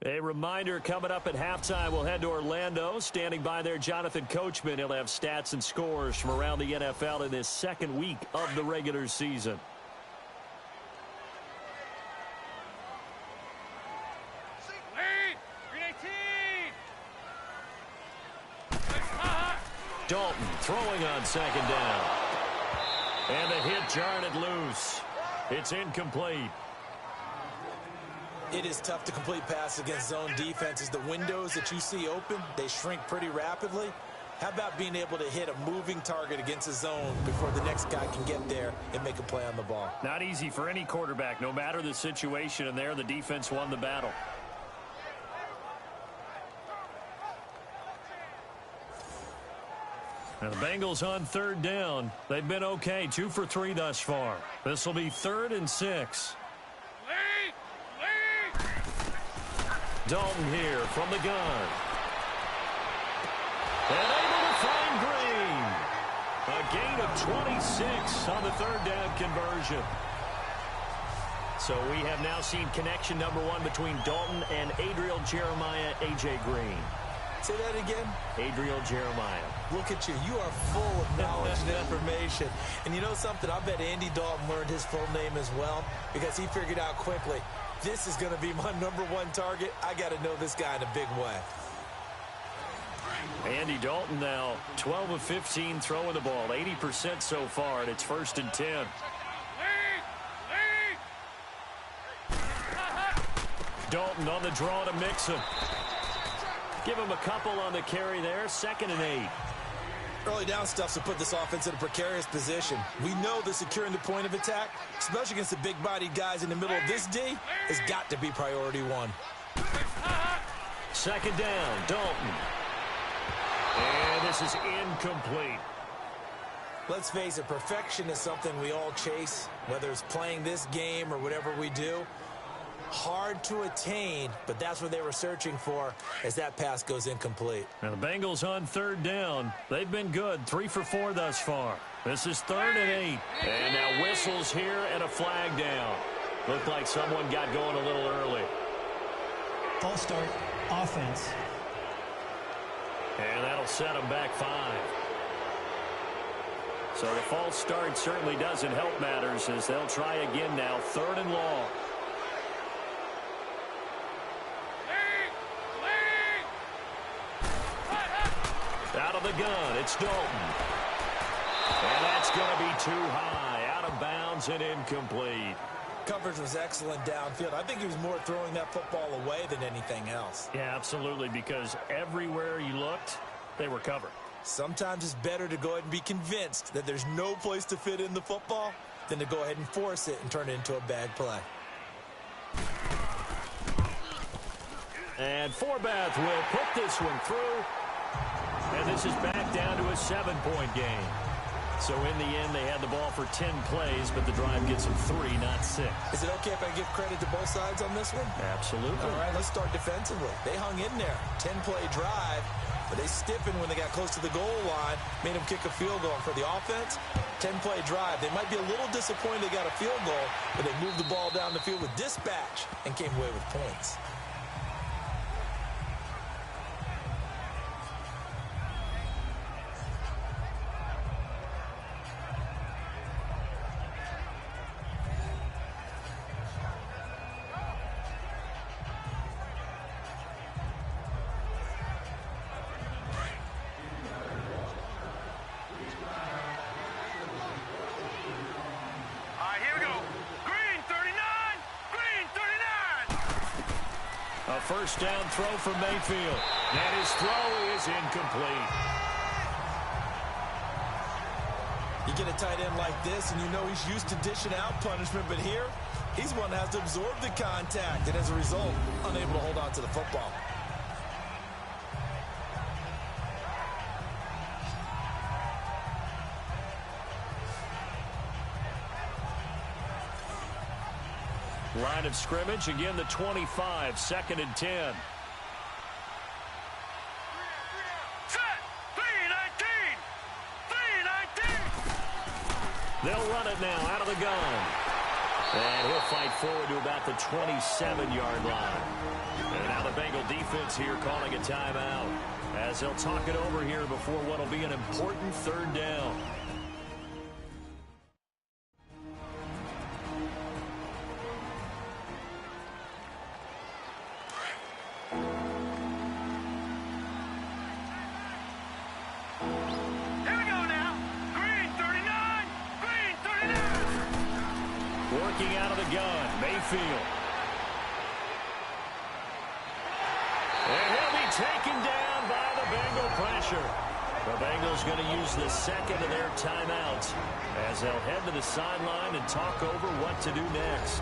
A reminder, coming up at halftime, we'll head to Orlando. Standing by there, Jonathan Coachman. He'll have stats and scores from around the NFL in this second week of the regular season. Dalton throwing on second down. And the hit jarred it loose. It's incomplete. It is tough to complete passes against zone defenses. The windows that you see open, they shrink pretty rapidly. How about being able to hit a moving target against a zone before the next guy can get there and make a play on the ball? Not easy for any quarterback, no matter the situation, and there the defense won the battle. And the Bengals on third down. They've been okay, 2 for 3 thus far. This will be 3rd and 6. Dalton here from the gun. And able to find Green. A gain of 26 on the 3rd down conversion. So we have now seen connection number 1 between Dalton and Adriel Jeremiah, A.J. Green. Say that again. Adriel Jeremiah. Look at you. You are full of knowledge and information. And you know something? I bet Andy Dalton learned his full name as well because he figured out quickly, this is going to be my number 1 target. I got to know this guy in a big way. Andy Dalton now 12 of 15 throwing the ball, 80% so far, and it's 1st and 10. Dalton on the draw to Mixon. Give him a couple on the carry there. 2nd and 8. Early down stuff to put this offense in a precarious position. We know that securing the point of attack, especially against the big-bodied guys in the middle of this D, has got to be priority 1. 2nd down, Dalton. And this is incomplete. Let's face it, perfection is something we all chase, whether it's playing this game or whatever we do. Hard to attain, but that's what they were searching for as that pass goes incomplete. Now the Bengals on 3rd down. They've been good, 3 for 4 thus far. This is 3rd and 8. And now whistles here and a flag down. Looked like someone got going a little early. False start, offense. And that'll set them back 5. So the false start certainly doesn't help matters as they'll try again now, 3rd and long. Out of the gun, it's Dalton. And that's going to be too high, out of bounds and incomplete. Coverage was excellent downfield. I think he was more throwing that football away than anything else. Yeah, absolutely, because everywhere you looked, they were covered. Sometimes it's better to go ahead and be convinced that there's no place to fit in the football than to go ahead and force it and turn it into a bad play. And Forbath will put this one through. And this is back down to a 7-point game. So in the end, they had the ball for 10 plays, but the drive gets them 3, not 6. Is it okay if I give credit to both sides on this one? Absolutely. All right, let's start defensively. They hung in there. 10-play drive, but they stiffened when they got close to the goal line, made them kick a field goal. And for the offense, 10-play drive. They might be a little disappointed they got a field goal, but they moved the ball down the field with dispatch and came away with points. First down throw for Mayfield. And his throw is incomplete. You get a tight end like this, and you know he's used to dishing out punishment, but here, he's one that has to absorb the contact, and as a result, unable to hold on to the football. line of scrimmage, again the 25, 2nd and 10. They'll run it now out of the gun. And he'll fight forward to about the 27-yard line. And now the Bengal defense here calling a timeout as they'll talk it over here before what will be an important 3rd down. Working out of the gun, Mayfield. And he'll be taken down by the Bengal pressure. The Bengals going to use the 2nd of their timeouts as they'll head to the sideline and talk over what to do next.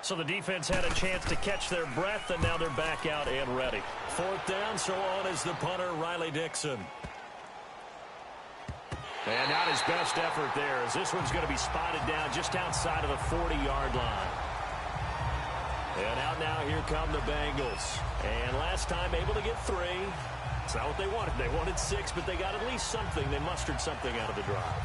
So the defense had a chance to catch their breath, and now they're back out and ready. 4th down, so on is the punter, Riley Dixon. And not his best effort there, as this one's going to be spotted down just outside of the 40-yard line. And out now, here come the Bengals. And last time, able to get 3. It's not what they wanted. They wanted 6, but they got at least something. They mustered something out of the drive.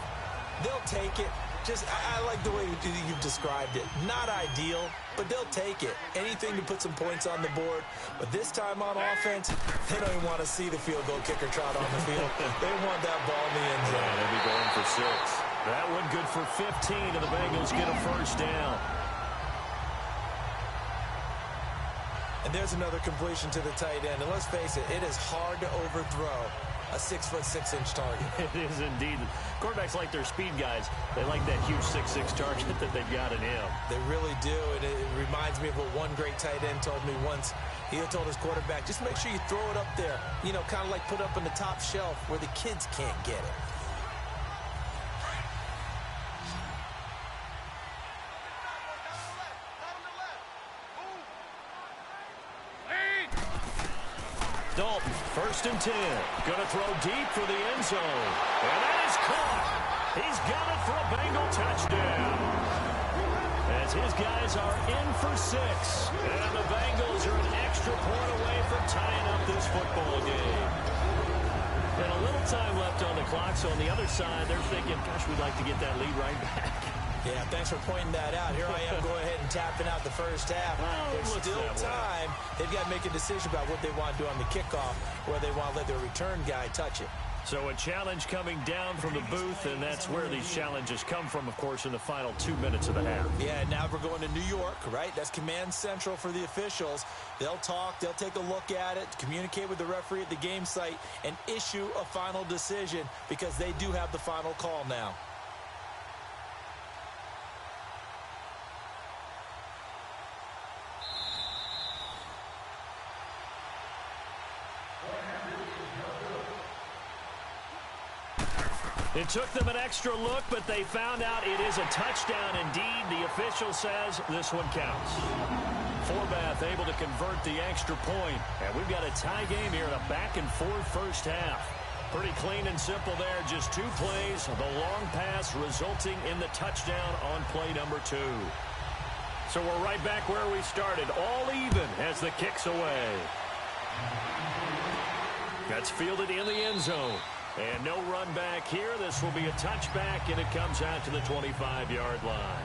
They'll take it. I like the way you've described it. Not ideal, but they'll take it. Anything to put some points on the board. But this time on offense, they don't even want to see the field goal kicker trot on the field. They want that ball in the end zone. Yeah, they'll be going for 6. That one good for 15, and the Bengals get a 1st down. And there's another completion to the tight end. And let's face it, it is hard to overthrow a 6'6" target. It is indeed. Quarterbacks like their speed guys. They like that huge 6'6" target that they've got in him. They really do. And it reminds me of what one great tight end told me once. He had told his quarterback, just make sure you throw it up there. You know, kind of like put up on the top shelf where the kids can't get it. Dalton, 1st and 10. Going to throw deep for the end zone. And that is caught. He's got it for a Bengal touchdown. As his guys are in for 6. And the Bengals are an extra point away from tying up this football game. And a little time left on the clock, so on the other side, they're thinking, gosh, we'd like to get that lead right back. Yeah, thanks for pointing that out. Here I am going ahead and tapping out the first half. Well, there's still time. They've got to make a decision about what they want to do on the kickoff, where they want to let their return guy touch it. So a challenge coming down from the booth, and that's where these challenges come from, of course, in the final 2 minutes of the half. Yeah, now we're going to New York, right? That's command central for the officials. They'll talk, they'll take a look at it, communicate with the referee at the game site, and issue a final decision because they do have the final call now. It took them an extra look, but they found out it is a touchdown indeed. The official says this one counts. Forbath able to convert the extra point. And we've got a tie game here in a back-and-forth first half. Pretty clean and simple there. Just 2 plays. The long pass resulting in the touchdown on play number 2. So we're right back where we started. All even as the kick's away. That's fielded in the end zone. And no run back here. This will be a touchback, and it comes out to the 25-yard line.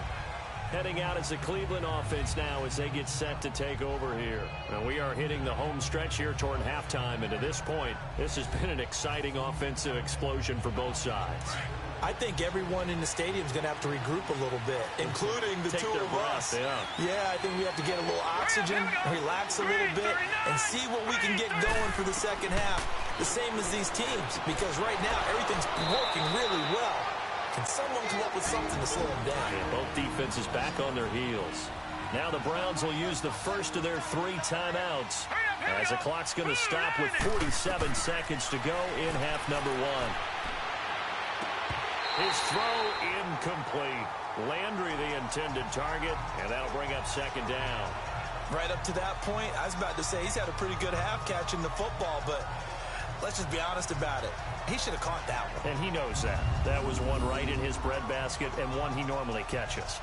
Heading out as the Cleveland offense now as they get set to take over here. And we are hitting the home stretch here toward halftime. And to this point, this has been an exciting offensive explosion for both sides. I think everyone in the stadium is going to have to regroup a little bit, including the two of us. Yeah, I think we have to get a little oxygen, relax a little bit, and see what we can get going for the second half. The same as these teams, because right now everything's working really well. Can someone come up with something to slow them down? Yeah, both defenses back on their heels. Now the Browns will use the first of their 3 timeouts as the clock's going to stop with 47 seconds to go in half number 1. His throw incomplete. Landry the intended target, and that'll bring up second down. Right up to that point, I was about to say he's had a pretty good half catching the football, but Let's just be honest about it. He should have caught that one. And he knows that. That was one right in his breadbasket and one he normally catches.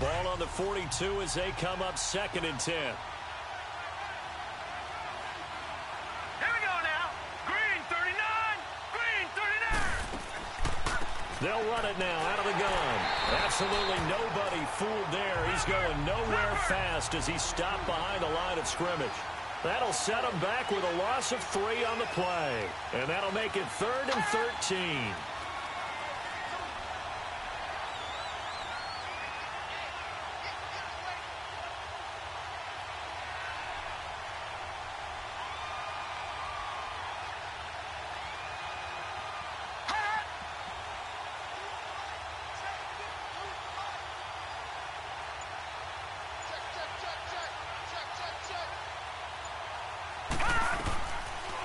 Ball on the 42 as they come up 2nd and 10. Here we go now. Green 39. Green 39. They'll run it now out of the gun. Absolutely nobody fooled there. He's going nowhere fast as he's stopped behind the line of scrimmage. That'll set him back with a loss of 3 on the play. And that'll make it 3rd and 13.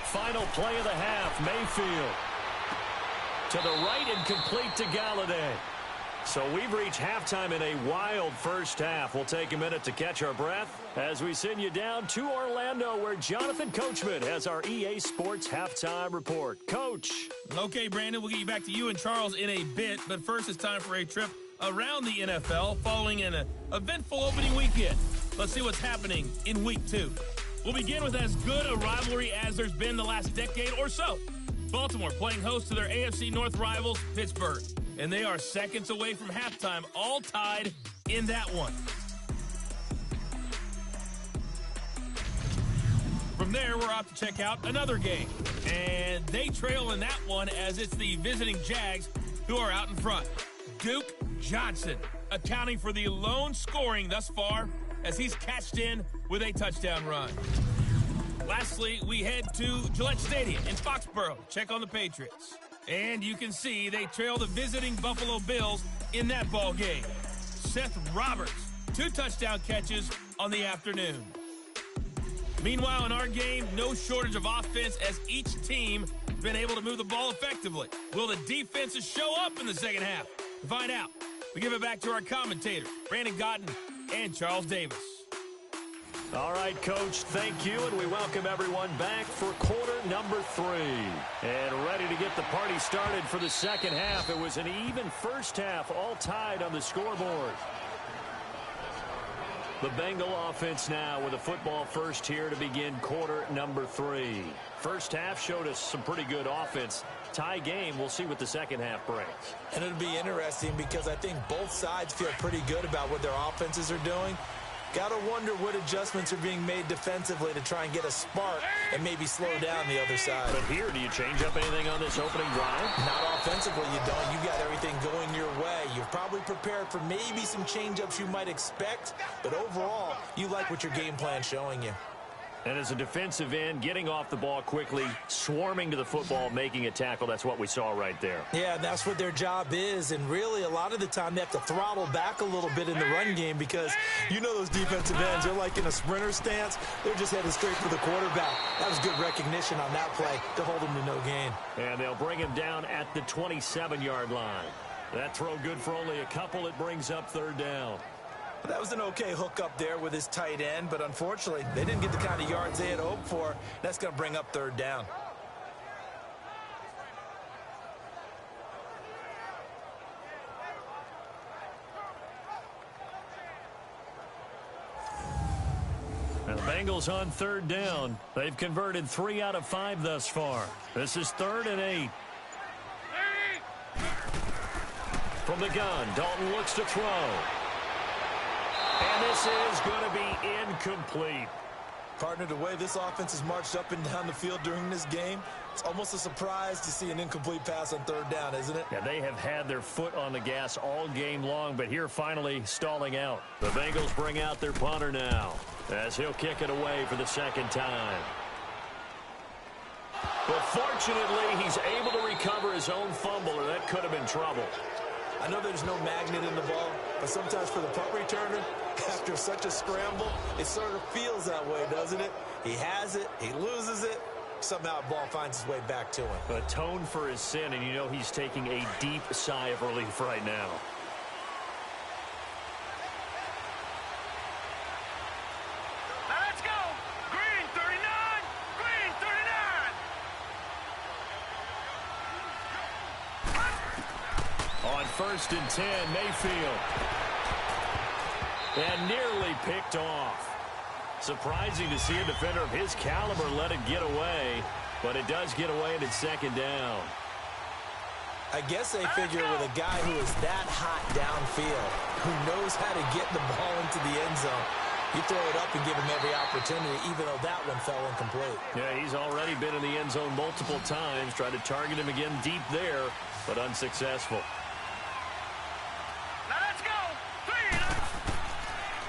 Final play of the half, Mayfield. To the right and complete to Galladay. So we've reached halftime in a wild first half. We'll take a minute to catch our breath as we send you down to Orlando, where Jonathan Coachman has our EA Sports Halftime Report. Coach. Okay, Brandon, we'll get you back to you and Charles in a bit, but first it's time for a trip around the NFL following an eventful opening weekend. Let's see what's happening in Week 2. We'll begin with as good a rivalry as there's been the last decade or so. Baltimore playing host to their AFC North rivals, Pittsburgh. And they are seconds away from halftime, all tied in that one. From there, we're off to check out another game. And they trail in that one as it's the visiting Jags who are out in front. Duke Johnson accounting for the lone scoring thus far as he's cashed in with a touchdown run. Lastly, we head to Gillette Stadium in Foxborough. Check on the Patriots. And you can see they trail the visiting Buffalo Bills in that ball game. Seth Roberts, 2 touchdown catches on the afternoon. Meanwhile, in our game, no shortage of offense as each team has been able to move the ball effectively. Will the defenses show up in the second half? To find out, we give it back to our commentators, Brandon Godden and Charles Davis. All right, Coach, thank you, and we welcome everyone back for quarter number 3. And ready to get the party started for the second half. It was an even first half, all tied on the scoreboard. The Bengal offense now with a football first here to begin quarter number 3. First half showed us some pretty good offense. Tie game, we'll see what the second half brings. And it'll be interesting because I think both sides feel pretty good about what their offenses are doing. Got to wonder what adjustments are being made defensively to try and get a spark and maybe slow down the other side. But here, do you change up anything on this opening drive? Not offensively, you don't. You got everything going your way. You're probably prepared for maybe some change-ups you might expect, but overall, you like what your game plan's showing you. And as a defensive end, getting off the ball quickly, swarming to the football, making a tackle, that's what we saw right there. Yeah, that's what their job is, and really a lot of the time they have to throttle back a little bit in the run game because you know those defensive ends, they're like in a sprinter stance. They're just headed straight for the quarterback. That was good recognition on that play to hold him to no gain. And they'll bring him down at the 27-yard line. That throw good for only a couple. It brings up 3rd down. That was an okay hook up there with his tight end, but unfortunately, they didn't get the kind of yards they had hoped for. That's going to bring up 3rd down. And the Bengals on 3rd down. They've converted 3 out of 5 thus far. This is 3rd and 8. From the gun, Dalton looks to throw. And this is going to be incomplete. Partner, the way this offense has marched up and down the field during this game, it's almost a surprise to see an incomplete pass on 3rd down, isn't it? Yeah, they have had their foot on the gas all game long, but here finally stalling out. The Bengals bring out their punter now as he'll kick it away for the 2nd time. But fortunately, he's able to recover his own fumble, or that could have been trouble. I know there's no magnet in the ball, but sometimes for the punt returner, after such a scramble, it sort of feels that way, doesn't it? He has it, he loses it, somehow the ball finds its way back to him. Atone for his sin, and you know he's taking a deep sigh of relief right now. On 1st and 10, Mayfield. And nearly picked off. Surprising to see a defender of his caliber let it get away, but it does get away and it's 2nd down. I guess they figure with a guy who is that hot downfield, who knows how to get the ball into the end zone, you throw it up and give him every opportunity, even though that one fell incomplete. Yeah, he's already been in the end zone multiple times, tried to target him again deep there, but unsuccessful. Now let's go.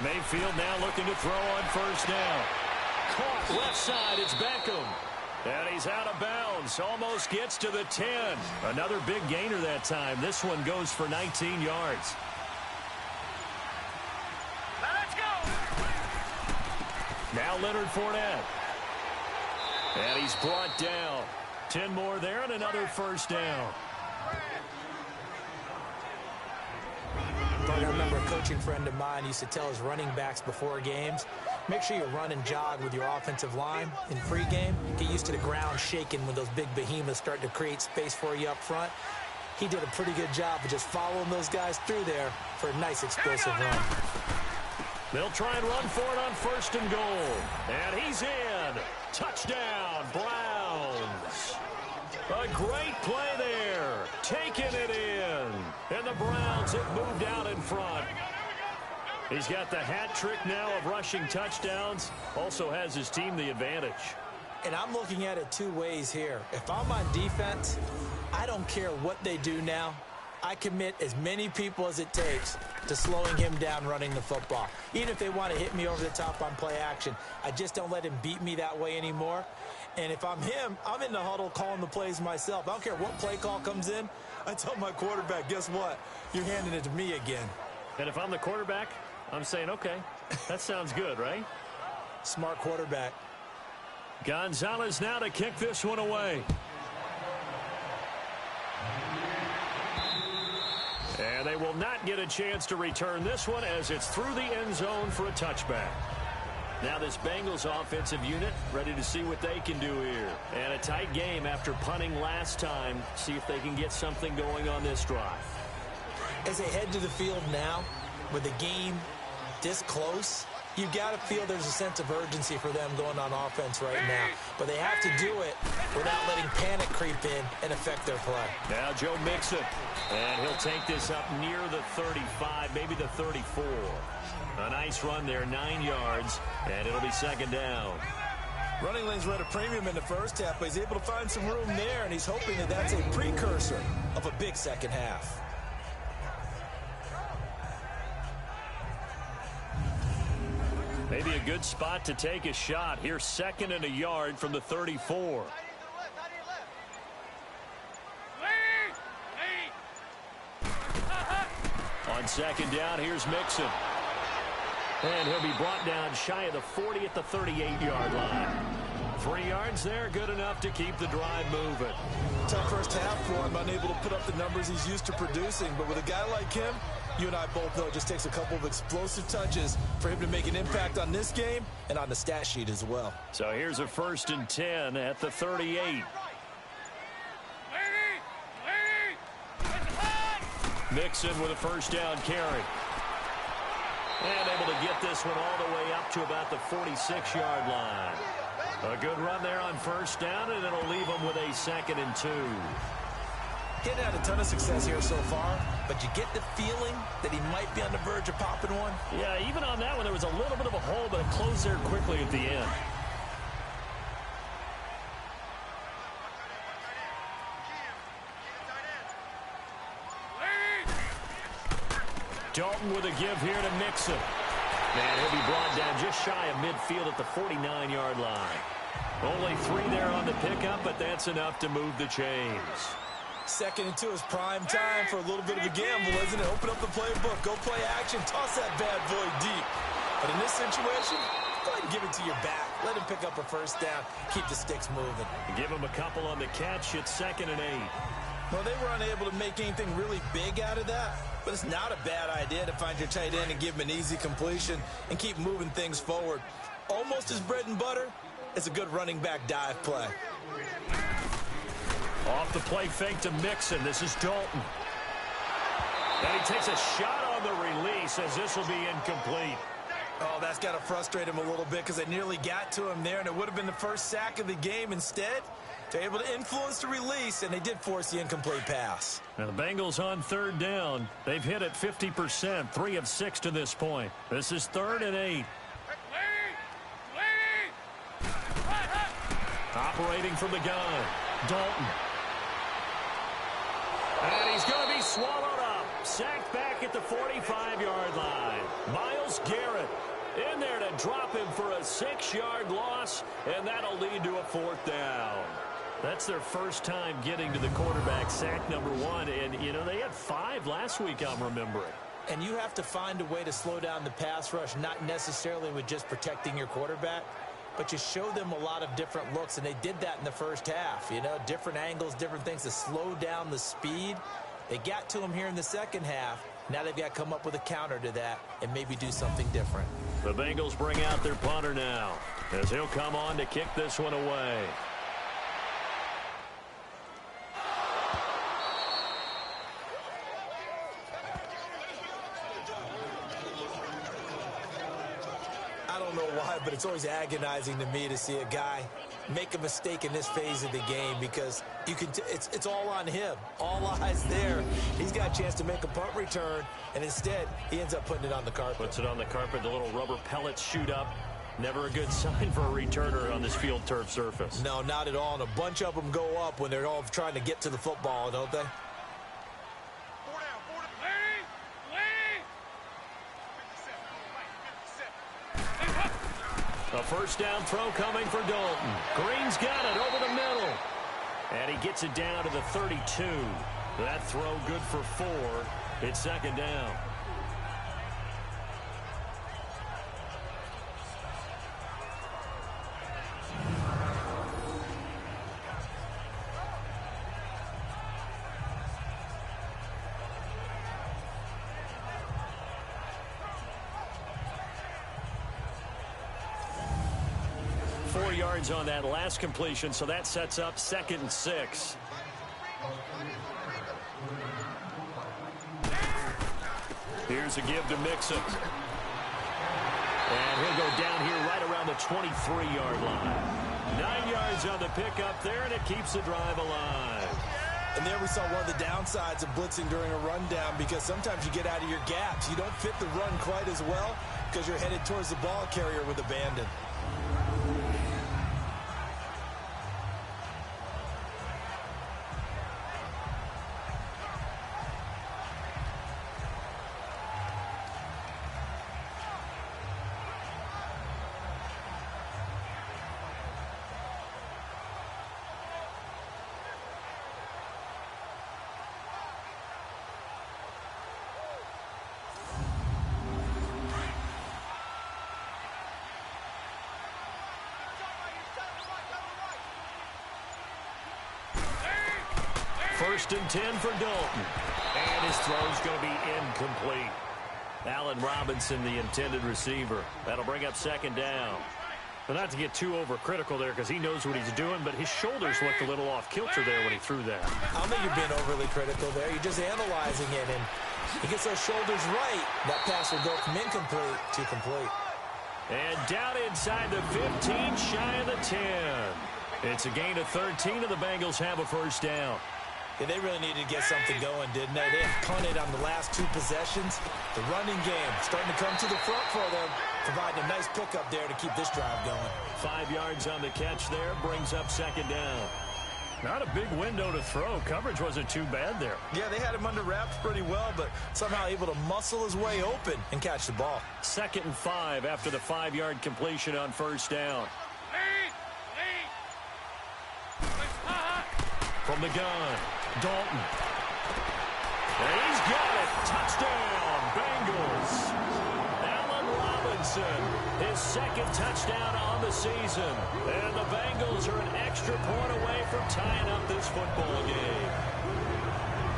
Mayfield now looking to throw on 1st down. Caught left side, it's Beckham. And he's out of bounds, almost gets to the 10. Another big gainer that time. This one goes for 19 yards. Now let's go. Now Leonard Fournette. And he's brought down. 10 more there and another 1st down. I remember a coaching friend of mine used to tell his running backs before games, make sure you run and jog with your offensive line in pregame. Get used to the ground shaking when those big behemoths start to create space for you up front. He did a pretty good job of just following those guys through there for a nice explosive run. They'll try and run for it on 1st and goal. And he's in. Touchdown, Browns. A great play there. Taking it in. And the Browns have moved out in front. He's got the hat trick now of rushing touchdowns. Also has his team the advantage. And I'm looking at it two ways here. If I'm on defense, I don't care what they do now. I commit as many people as it takes to slowing him down running the football. Even if they want to hit me over the top on play action, I just don't let him beat me that way anymore. And if I'm him, I'm in the huddle calling the plays myself. I don't care what play call comes in. I tell my quarterback, guess what? You're handing it to me again. And if I'm the quarterback, I'm saying, okay, that sounds good, right? Smart quarterback. Gonzalez now to kick this one away. And they will not get a chance to return this one as it's through the end zone for a touchback. Now this Bengals offensive unit ready to see what they can do here. And a tight game after punting last time. See if they can get something going on this drive. As they head to the field now, with the game this close, you've got to feel there's a sense of urgency for them going on offense right now. But they have to do it without letting panic creep in and affect their play. Now Joe Mixon. And he'll take this up near the 35, maybe the 34. A nice run there, 9 yards, and it'll be 2nd down. Running lanes were at a premium in the first half, but he's able to find some room there, and he's hoping that that's a precursor of a big second half. Maybe a good spot to take a shot. Here's 2nd and a yard from the 34. On 2nd down, here's Mixon. And he'll be brought down shy of the 40 at the 38-yard line. 3 yards there, good enough to keep the drive moving. Tough first half for him, unable to put up the numbers he's used to producing. But with a guy like him, you and I both know it just takes a couple of explosive touches for him to make an impact on this game and on the stat sheet as well. So here's a 1st and 10 at the 38. Mixon with a 1st down carry. And able to get this one all the way up to about the 46-yard line. A good run there on 1st down, and it'll leave them with a 2nd and 2. He hadn't had a ton of success here so far, but you get the feeling that he might be on the verge of popping one. Yeah, even on that one, there was a little bit of a hole, but it closed there quickly at the end. Dalton with a give here to Mixon. And he'll be brought down just shy of midfield at the 49-yard line. Only 3 there on the pickup, but that's enough to move the chains. 2nd and 2 is prime time for a little bit of a gamble, isn't it? Open up the playbook, go play action, toss that bad boy deep. But in this situation, go ahead and give it to your back. Let him pick up a 1st down, keep the sticks moving. Give him a couple on the catch. It's 2nd and 8. Well, they were unable to make anything really big out of that, but it's not a bad idea to find your tight end and give him an easy completion and keep moving things forward. Almost his bread and butter. It's a good running back dive play. Off the play fake to Mixon. This is Dalton. And he takes a shot on the release as this will be incomplete. Oh, that's got to frustrate him a little bit because they nearly got to him there, and it would have been the first sack of the game. Instead, they're able to influence the release, and they did force the incomplete pass. Now the Bengals on third down. They've hit it 50%, 3 of 6 to this point. This is 3rd and 8. Operating from the gun, Dalton. And he's going to be swallowed up. Sacked back at the 45-yard line. Myles Garrett in there to drop him for a 6-yard loss, and that'll lead to a 4th down. That's their first time getting to the quarterback, sack number 1. And, you know, they had 5 last week, I'm remembering. And you have to find a way to slow down the pass rush, not necessarily with just protecting your quarterback, but you show them a lot of different looks, and they did that in the first half. You know, different angles, different things to slow down the speed. They got to him here in the second half. Now they've got to come up with a counter to that and maybe do something different. The Bengals bring out their punter now as he'll come on to kick this one away. I don't know why, but it's always agonizing to me to see a guy make a mistake in this phase of the game because you can it's all on him. All eyes there. He's got a chance to make a punt return, and instead he ends up putting it on the carpet. Puts it on the carpet. The little rubber pellets shoot up. Never a good sign for a returner on this field turf surface. No, not at all. And a bunch of them go up when they're all trying to get to the football, don't they? A first down throw coming for Dalton. Green's got it over the middle. And he gets it down to the 32. That throw good for 4. It's 2nd down. Yards on that last completion, so that sets up 2nd and 6. Here's a give to Mixon. And he'll go down here right around the 23-yard line. 9 yards on the pickup there, and it keeps the drive alive. And there we saw one of the downsides of blitzing during a rundown because sometimes you get out of your gaps. You don't fit the run quite as well because you're headed towards the ball carrier with abandon. First and 10 for Dalton. And his throw's going to be incomplete. Allen Robinson, the intended receiver. That'll bring up 2nd down. But not to get too overcritical there because he knows what he's doing, but his shoulders looked a little off kilter there when he threw that. I don't think you're being overly critical there. You're just analyzing it, and he gets those shoulders right. That pass will go from incomplete to complete. And down inside the 15, shy of the 10. It's a gain of 13, and the Bengals have a first down. Yeah, they really needed to get something going, didn't they? They have punted on the last 2 possessions. The running game starting to come to the front for them, providing a nice pickup there to keep this drive going. 5 yards on the catch there, brings up 2nd down. Not a big window to throw. Coverage wasn't too bad there. Yeah, they had him under wraps pretty well, but somehow able to muscle his way open and catch the ball. 2nd and 5 after the 5-yard completion on first down. From the gun, Dalton. And he's got it. Touchdown, Bengals. Allen Robinson, his 2nd touchdown on the season. And the Bengals are an extra point away from tying up this football game.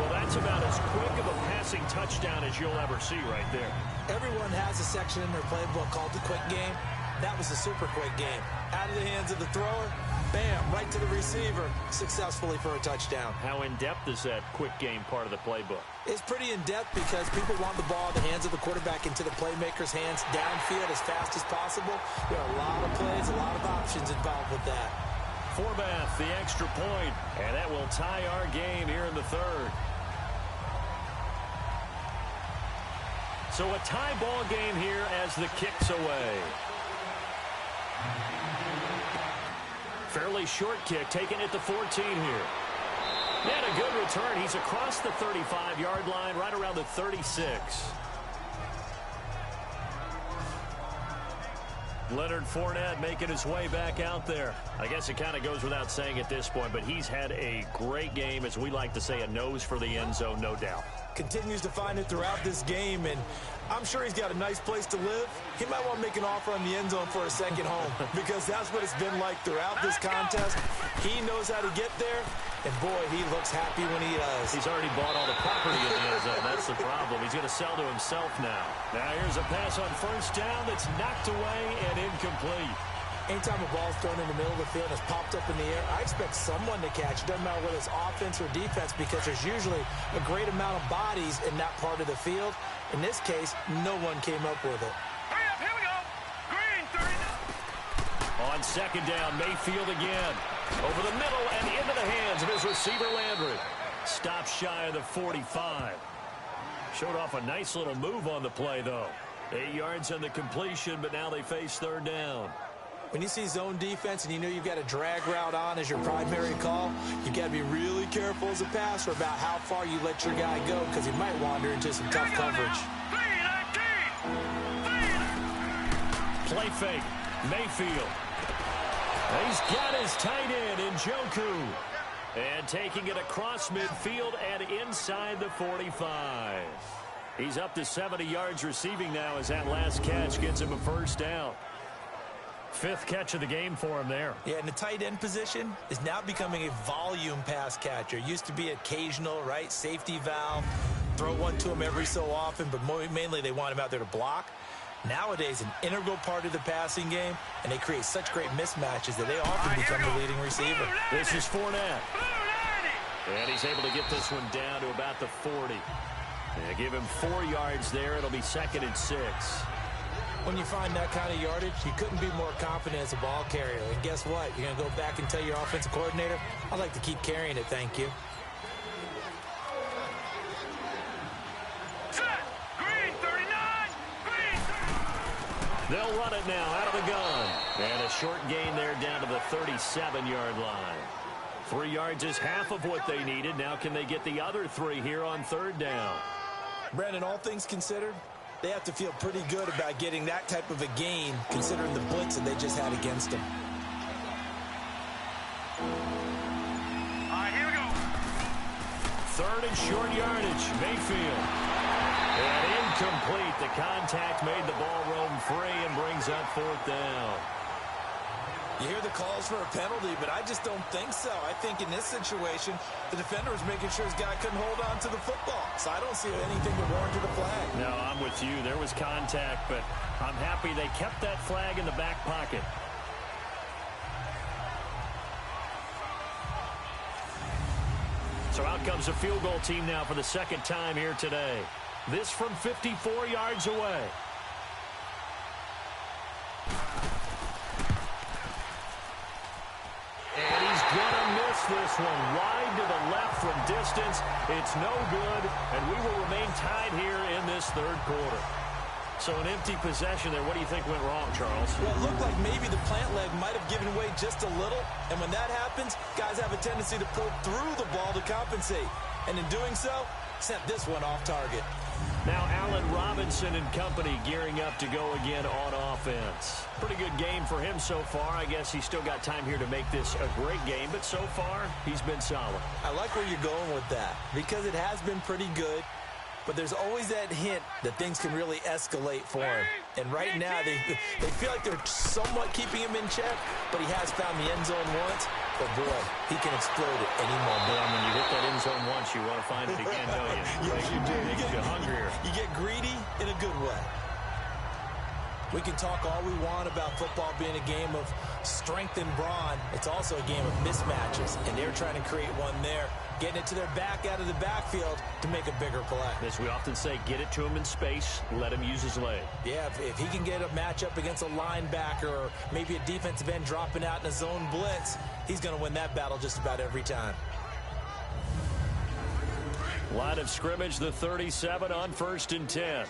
Well, that's about as quick of a passing touchdown as you'll ever see right there. Everyone has a section in their playbook called the quick game. That was a super quick game. Out of the hands of the thrower, bam, right to the receiver, successfully for a touchdown. How in-depth is that quick game part of the playbook? It's pretty in-depth because people want the ball in the hands of the quarterback into the playmaker's hands downfield as fast as possible. There are a lot of plays, a lot of options involved with that. Forbath, the extra point, and that will tie our game here in the third. So a tie ball game here as the kick's away. Fairly short kick, taken at the 14 here. And a good return. He's across the 35-yard line, right around the 36. Leonard Fournette making his way back out there. I guess it kind of goes without saying at this point, but he's had a great game, as we like to say, a nose for the end zone, no doubt. Continues to find it throughout this game, and I'm sure he's got a nice place to live. He might want to make an offer on the end zone for a second home because that's what it's been like throughout this contest. He knows how to get there, and boy, he looks happy when he does. He's already bought all the property in the end zone. That's the problem. He's going to sell to himself now. Now here's a pass on first down that's knocked away and incomplete. Anytime a ball's thrown in the middle of the field and it's popped up in the air, I expect someone to catch. It doesn't matter whether it's offense or defense because there's usually a great amount of bodies in that part of the field. In this case, no one came up with it. Hurry up, here we go. Green, 39. On second down, Mayfield again. Over the middle and into the hands of his receiver, Landry. Stops shy of the 45. Showed off a nice little move on the play, though. 8 yards on the completion, but now they face third down. When you see zone defense and you know you've got a drag route on as your primary call, you've got to be really careful as a passer about how far you let your guy go because he might wander into some tough coverage. Play fake. Mayfield. He's got his tight end in Njoku. And taking it across midfield and inside the 45. He's up to 70 yards receiving now as that last catch gets him a first down. 5th catch of the game for him there. Yeah, and the tight end position is now becoming a volume pass catcher. Used to be occasional, right? Safety valve. Throw one to him every so often, but mainly they want him out there to block. Nowadays, an integral part of the passing game, and they create such great mismatches that they often become the leading receiver. This is Fournette. And he's able to get this one down to about the 40. And give him 4 yards there. It'll be 2nd and 6. When you find that kind of yardage, you couldn't be more confident as a ball carrier. And guess what? You're going to go back and tell your offensive coordinator, I'd like to keep carrying it, thank you. Set. Green, 39. Green. They'll run it now out of the gun. And a short gain there down to the 37-yard line. 3 yards is half of what they needed. Now can they get the other 3 here on third down? Brandon, all things considered, they have to feel pretty good about getting that type of a gain, considering the blitz that they just had against them. All right, here we go. 3rd and short yardage. Mayfield. And incomplete. The contact made the ball roam free and brings up 4th down. You hear the calls for a penalty, but I just don't think so. I think in this situation, the defender was making sure his guy couldn't hold on to the football. So I don't see anything to warrant the flag. No, I'm with you. There was contact, but I'm happy they kept that flag in the back pocket. So out comes the field goal team now for the 2nd time here today. This from 54 yards away. And he's going to miss this one wide to the left from distance. It's no good, and we will remain tied here in this 3rd quarter. So an empty possession there. What do you think went wrong, Charles? Well, it looked like maybe the plant leg might have given way just a little, and when that happens, guys have a tendency to pull through the ball to compensate. And in doing so, sent this one off target. Now Allen Robinson and company gearing up to go again on offense. Pretty good game for him so far. I guess he's still got time here to make this a great game, but so far he's been solid. I like where you're going with that because it has been pretty good, but there's always that hint that things can really escalate for him. And right now they feel like they're somewhat keeping him in check, but he has found the end zone once. But boy, he can explode at any moment. Well, when you hit that end zone once, you want to find it again, don't you? Yes, you do. Makes you hungrier. You get greedy in a good way. We can talk all we want about football being a game of strength and brawn. It's also a game of mismatches, and they're trying to create one there, getting it to their back out of the backfield to make a bigger play. As we often say, get it to him in space, let him use his leg. Yeah, if he can get a matchup against a linebacker or maybe a defensive end dropping out in a zone blitz, he's going to win that battle just about every time. Line of scrimmage, the 37 on 1st and 10.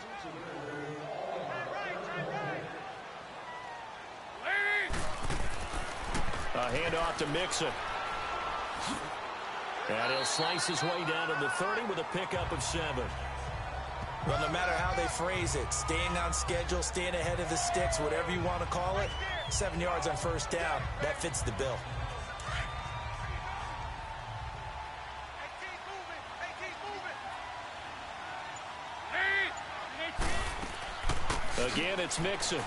A handoff to Mixon. And he'll slice his way down to the 30 with a pickup of 7. Well, no matter how they phrase it, staying on schedule, staying ahead of the sticks, whatever you want to call it, 7 yards on 1st down, that fits the bill. Again, it's Mixon.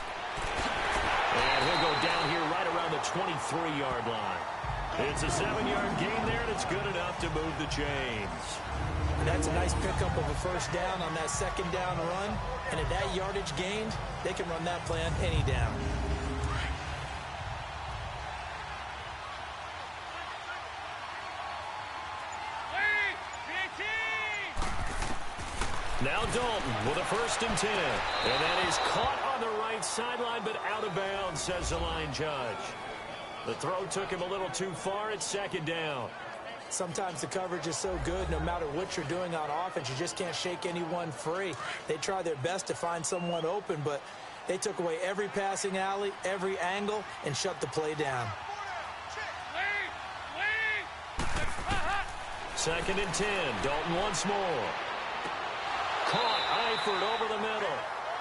And he'll go down here right around the 23-yard line. It's a 7-yard gain there, and it's good enough to move the chains. And that's a nice pickup of a 1st down on that 2nd down run. And at that yardage gained, they can run that play on any down. Now Dalton with a 1st and 10. And that is caught on the right sideline, but out of bounds, says the line judge. The throw took him a little too far. It's 2nd down. Sometimes the coverage is so good, no matter what you're doing on offense, you just can't shake anyone free. They try their best to find someone open, but they took away every passing alley, every angle, and shut the play down. 2nd and 10. Dalton once more. Caught Eifert over the middle.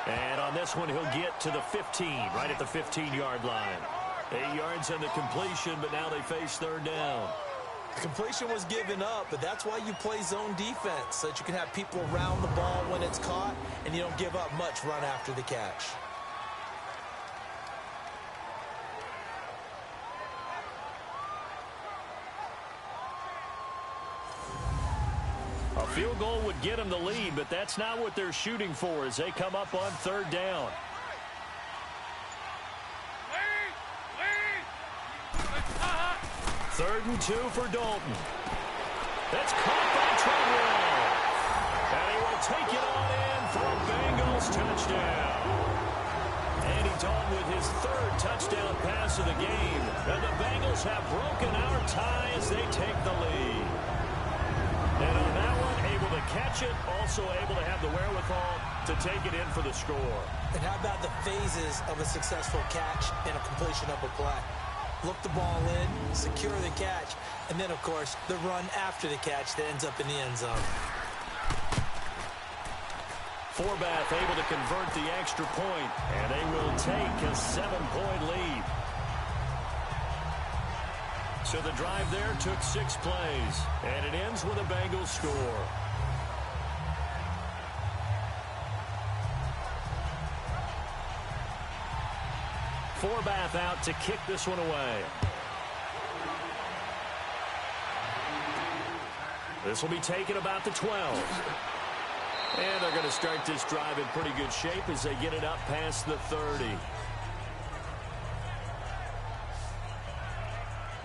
And on this one, he'll get to the 15, right at the 15-yard line. 8 yards on the completion, but now they face 3rd down. The completion was given up, but that's why you play zone defense, so that you can have people around the ball when it's caught, and you don't give up much run after the catch. A field goal would get them the lead, but that's not what they're shooting for as they come up on 3rd down. Third and 2 for Dalton. That's caught by Treadwell. And he will take it on in for a Bengals touchdown. Andy Dalton with his 3rd touchdown pass of the game. And the Bengals have broken our tie as they take the lead. And on that one, able to catch it, also able to have the wherewithal to take it in for the score. And how about the phases of a successful catch and a completion of a play? Look the ball in, secure the catch, and then, of course, the run after the catch that ends up in the end zone. Forbath able to convert the extra point, and they will take a 7-point lead. So the drive there took 6 plays, and it ends with a Bengals score. Forbath out to kick this one away. This will be taken about the 12. And they're going to start this drive in pretty good shape as they get it up past the 30.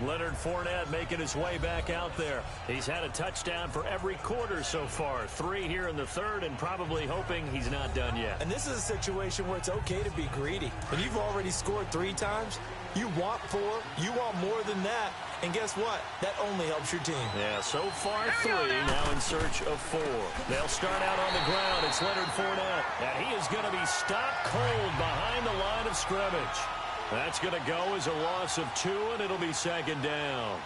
Leonard Fournette making his way back out there. He's had a touchdown for every quarter so far. 3 here in the 3rd, and probably hoping he's not done yet. And this is a situation where it's okay to be greedy. When you've already scored 3 times, you want 4, you want more than that. And guess what? That only helps your team. Yeah, so far 3, now in search of 4. They'll start out on the ground. It's Leonard Fournette. And he is going to be stopped cold behind the line of scrimmage. That's going to go as a loss of 2, and it'll be 2nd down.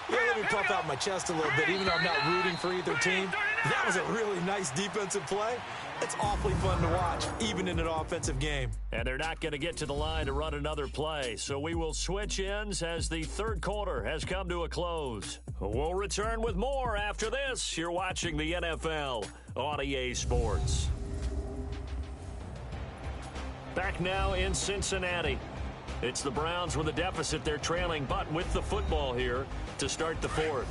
Yeah, let me puff out my chest a little bit, even though I'm not rooting for either team. That was a really nice defensive play. It's awfully fun to watch, even in an offensive game. And they're not going to get to the line to run another play, so we will switch ends as the 3rd quarter has come to a close. We'll return with more after this. You're watching the NFL on EA Sports. Back now in Cincinnati. It's the Browns with a deficit. They're trailing, but with the football here to start the 4th.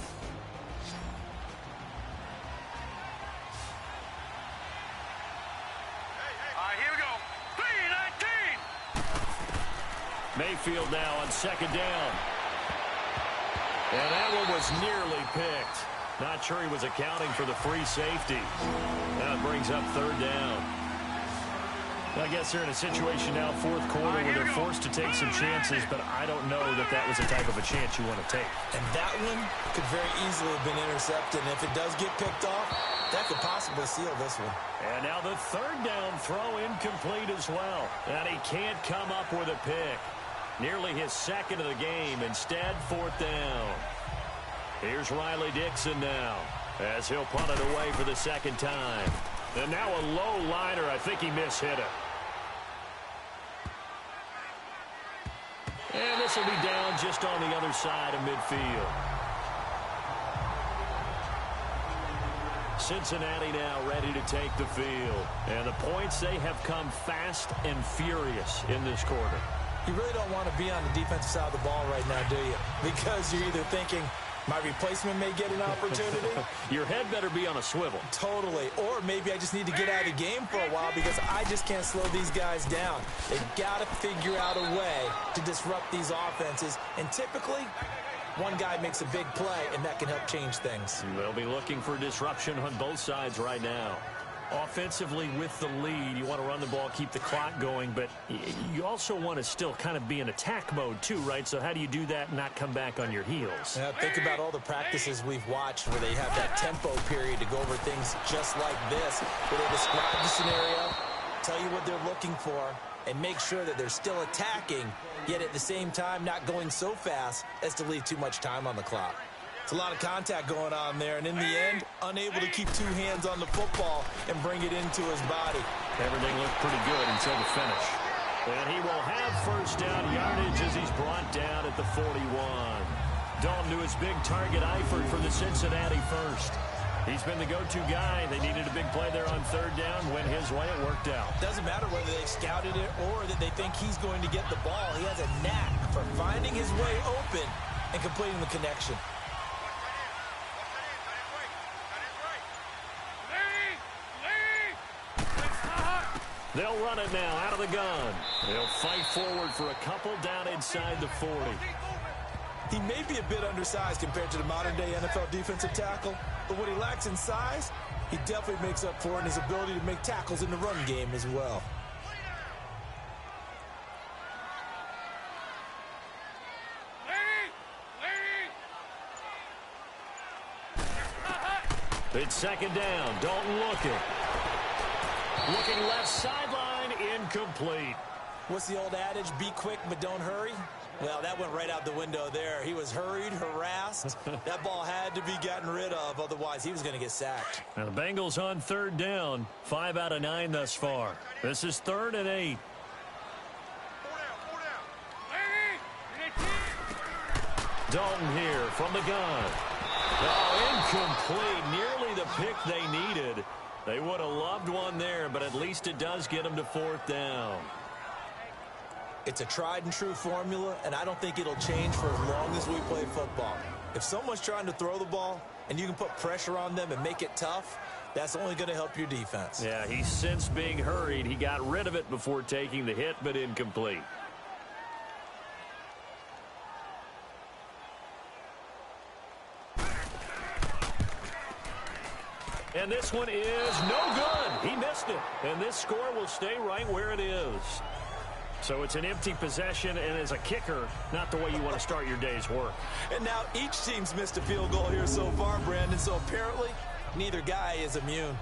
All right, here we go. 3-19. Mayfield now on second down. And that one was nearly picked. Not sure he was accounting for the free safety. That brings up third down. I guess they're in a situation now, fourth quarter, where they're forced to take some chances, but I don't know that that was the type of a chance you want to take. And that one could very easily have been intercepted. And if it does get picked off, that could possibly seal this one. And now the third down throw incomplete as well. And he can't come up with a pick. Nearly his second of the game. Instead, fourth down. Here's Riley Dixon now, as he'll punt it away for the second time. And now a low liner. I think he mishit it. And this will be down just on the other side of midfield. Cincinnati now ready to take the field. And the points, they have come fast and furious in this quarter. You really don't want to be on the defensive side of the ball right now, do you? Because you're either thinking, my replacement may get an opportunity. Your head better be on a swivel. Totally. Or maybe I just need to get out of the game for a while because I just can't slow these guys down. They've got to figure out a way to disrupt these offenses. And typically, one guy makes a big play, and that can help change things. They'll be looking for disruption on both sides right now. Offensively, with the lead, you want to run the ball, keep the clock going, but you also want to still kind of be in attack mode too, right? So how do you do that and not come back on your heels? Yeah, think about all the practices we've watched where they have that tempo period to go over things just like this, where they describe the scenario, tell you what they're looking for, and make sure that they're still attacking, yet at the same time not going so fast as to leave too much time on the clock. It's a lot of contact going on there, and in the end, unable to keep two hands on the football and bring it into his body. Everything looked pretty good until the finish. And he will have first down yardage as he's brought down at the 41. Dalton to his big target, Eifert for the Cincinnati first. He's been the go-to guy. They needed a big play there on third down. Went his way. It worked out. Doesn't matter whether they've scouted it or that they think he's going to get the ball. He has a knack for finding his way open and completing the connection. They'll run it now out of the gun. They'll fight forward for a couple down inside the 40. He may be a bit undersized compared to the modern-day NFL defensive tackle, but what he lacks in size, he definitely makes up for it in his ability to make tackles in the run game as well. It's second down. Dalton looking. Looking left sideline, incomplete. What's the old adage? Be quick, but don't hurry. Well, that went right out the window there. He was hurried, harassed. That ball had to be gotten rid of, otherwise he was going to get sacked. Now the Bengals on third down. 5 out of 9 thus far. This is 3rd and 8. Dalton here from the gun. Oh, incomplete. Nearly the pick they needed. They would have loved one there, but at least it does get them to 4th down. It's a tried and true formula, and I don't think it'll change for as long as we play football. If someone's trying to throw the ball and you can put pressure on them and make it tough, that's only going to help your defense. Yeah, he's since being hurried. He got rid of it before taking the hit, but incomplete. And this one is no good. He missed it. And this score will stay right where it is. So it's an empty possession, and as a kicker, not the way you want to start your day's work. And now each team's missed a field goal here so far, Brandon, so apparently neither guy is immune.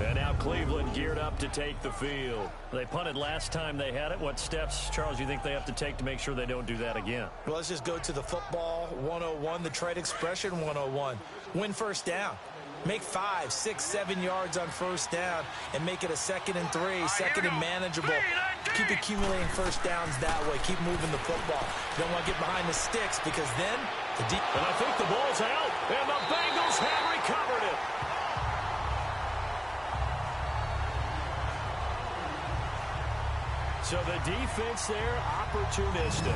And now Cleveland geared up to take the field. They punted last time they had it. What steps, Charles, you think they have to take to make sure they don't do that again? Well, let's just go to the football 101, the trade expression 101. Win first down. Make 5, 6, 7 yards on first down and make it a 2nd and 3, second and manageable. Keep accumulating first downs that way. Keep moving the football. You don't want to get behind the sticks because then the deep. And I think the ball's out, and the Bengals have recovered it. So the defense there, opportunistic.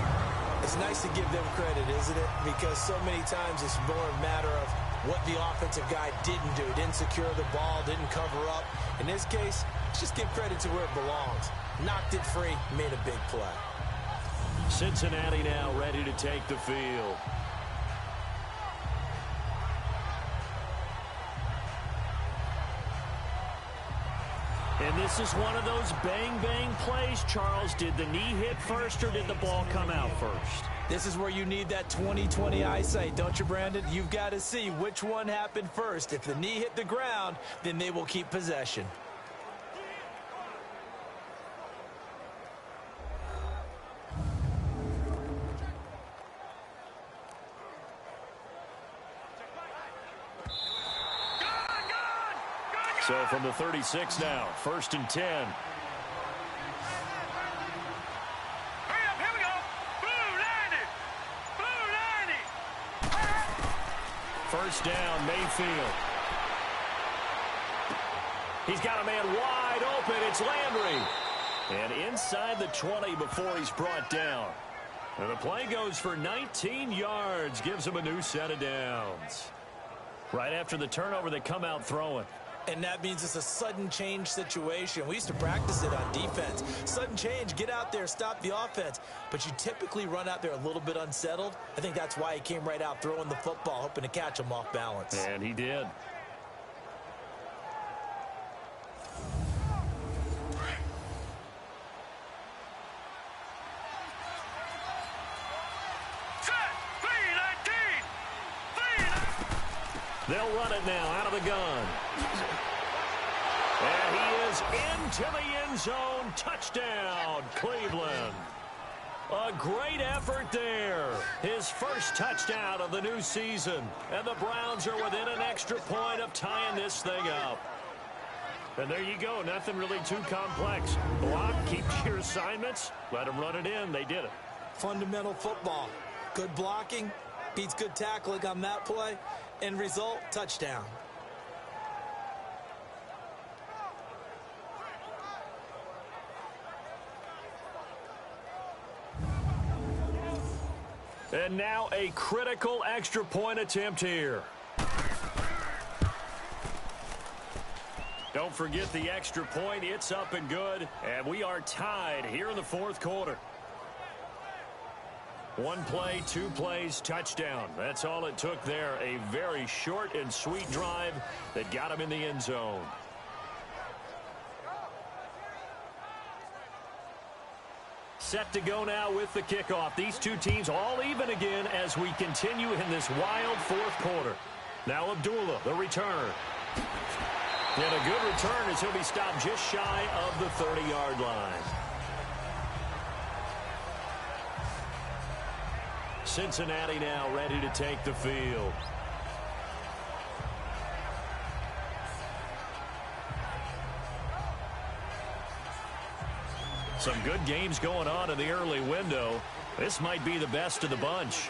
It's nice to give them credit, isn't it? Because so many times it's more a matter of what the offensive guy didn't do. Didn't secure the ball, didn't cover up. In this case, let's just give credit to where it belongs. Knocked it free, made a big play. Cincinnati now ready to take the field. And this is one of those bang-bang plays, Charles. Did the knee hit first or did the ball come out first? This is where you need that 20/20 eyesight, don't you, Brandon? You've got to see which one happened first. If the knee hit the ground, then they will keep possession. So from the 36 now, 1st and 10. Hurry up, here we go. Blue 90. Blue 90. First down, Mayfield. He's got a man wide open. It's Landry. And inside the 20 before he's brought down. And the play goes for 19 yards. Gives him a new set of downs. Right after the turnover, they come out throwing. And that means it's a sudden change situation. We used to practice it on defense. Sudden change, get out there, stop the offense. But you typically run out there a little bit unsettled. I think that's why he came right out throwing the football, hoping to catch him off balance. And he did. They'll run it now out of the gun. And he is into the end zone. Touchdown, Cleveland. A great effort there. His first touchdown of the new season. And the Browns are within an extra point of tying this thing up. And there you go. Nothing really too complex. Block, keep your assignments. Let them run it in. They did it. Fundamental football. Good blocking beats good tackling on that play. End result, touchdown. And now a critical extra point attempt here. Don't forget the extra point. It's up and good. And we are tied here in the 4th quarter. 1 play, 2 plays, touchdown. That's all it took there. A very short and sweet drive that got him in the end zone. Set to go now with the kickoff. These two teams all even again as we continue in this wild 4th quarter. Now Abdullah, the return. And a good return as he'll be stopped just shy of the 30-yard line. Cincinnati now ready to take the field. Some good games going on in the early window. This might be the best of the bunch.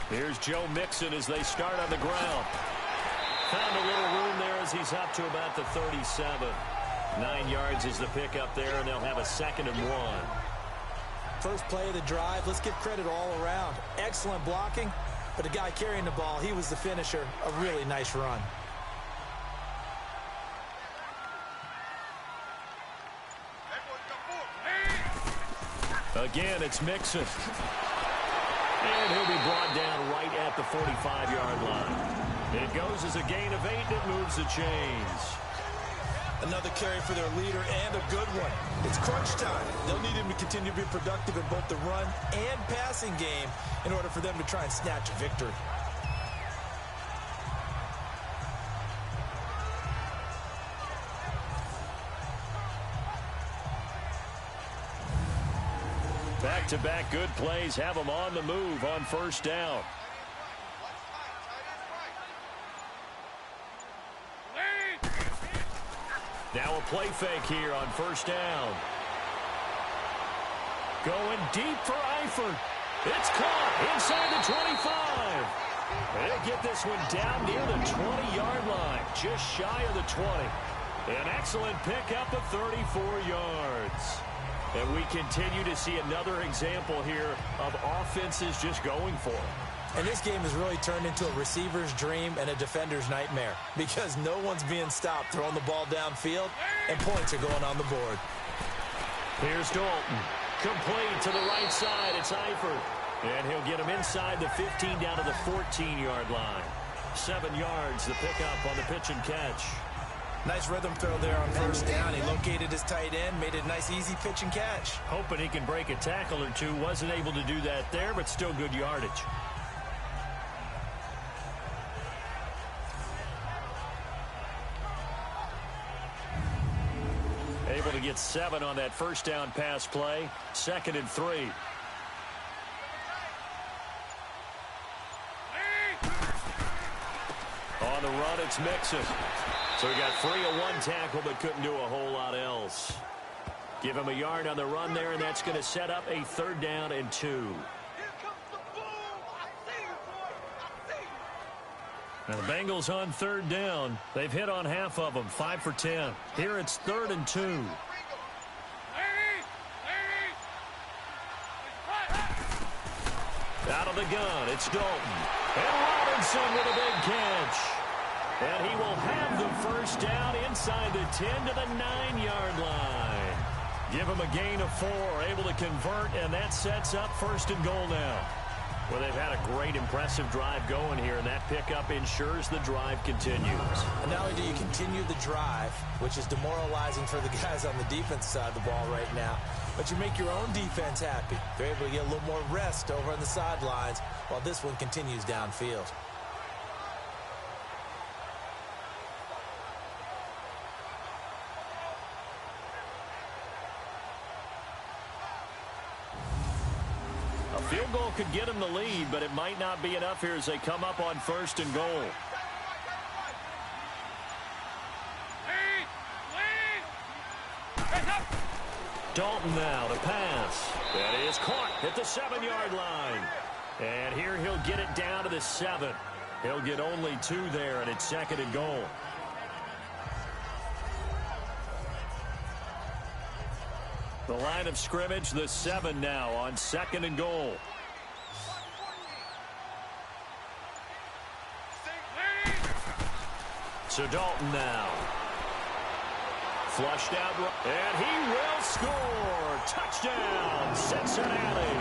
Here's Joe Mixon as they start on the ground. Found a little room there as he's up to about the 37. 9 yards is the pickup there, and they'll have a 2nd and 1. First play of the drive, let's give credit all around. Excellent blocking, but the guy carrying the ball, he was the finisher. A really nice run. Again, it's Mixon. And he'll be brought down right at the 45-yard line. It goes as a gain of 8, and it moves the chains. Another carry for their leader, and a good one. It's crunch time. They'll need him to continue to be productive in both the run and passing game in order for them to try and snatch a victory. Back-to-back good plays have them on the move on 1st down. Now a play fake here on 1st down. Going deep for Eifert. It's caught inside the 25. They'll get this one down near the 20-yard line, just shy of the 20. An excellent pickup of 34 yards. And we continue to see another example here of offenses just going for it. And this game has really turned into a receiver's dream and a defender's nightmare because no one's being stopped throwing the ball downfield, and points are going on the board. Here's Dalton. Complete to the right side. It's Eifert. And he'll get him inside the 15 down to the 14-yard line. 7 yards, the pickup on the pitch and catch. Nice rhythm throw there on first down. He located his tight end, made it a nice, easy pitch and catch. Hoping he can break a tackle or two. Wasn't able to do that there, but still good yardage. Able to get 7 on that first down pass play. 2nd and 3. On the run, it's Mixon. So he got free of one tackle, but couldn't do a whole lot else. Give him a yard on the run there, and that's going to set up a 3rd down and 2. Now the Bengals on 3rd down. They've hit on half of them, 5 for 10. Here it's 3rd and 2. Out of the gun, it's Dalton. And Robinson with a big catch. And he will have the first down inside the 10 to the 9-yard line. Give him a gain of 4, able to convert, and that sets up 1st and goal now. Well, they've had a great, impressive drive going here, and that pickup ensures the drive continues. And not only do you continue the drive, which is demoralizing for the guys on the defense side of the ball right now, but you make your own defense happy. They're able to get a little more rest over on the sidelines while this one continues downfield. Field goal could get him the lead, but it might not be enough here as they come up on 1st and goal. Dalton now to pass. That is caught at the 7-yard line. And here he'll get it down to the 7. He'll get only 2 there, and it's 2nd and goal. The line of scrimmage, the 7 now on 2nd and goal. So Dalton now. Flushed out, and he will score. Touchdown, Cincinnati.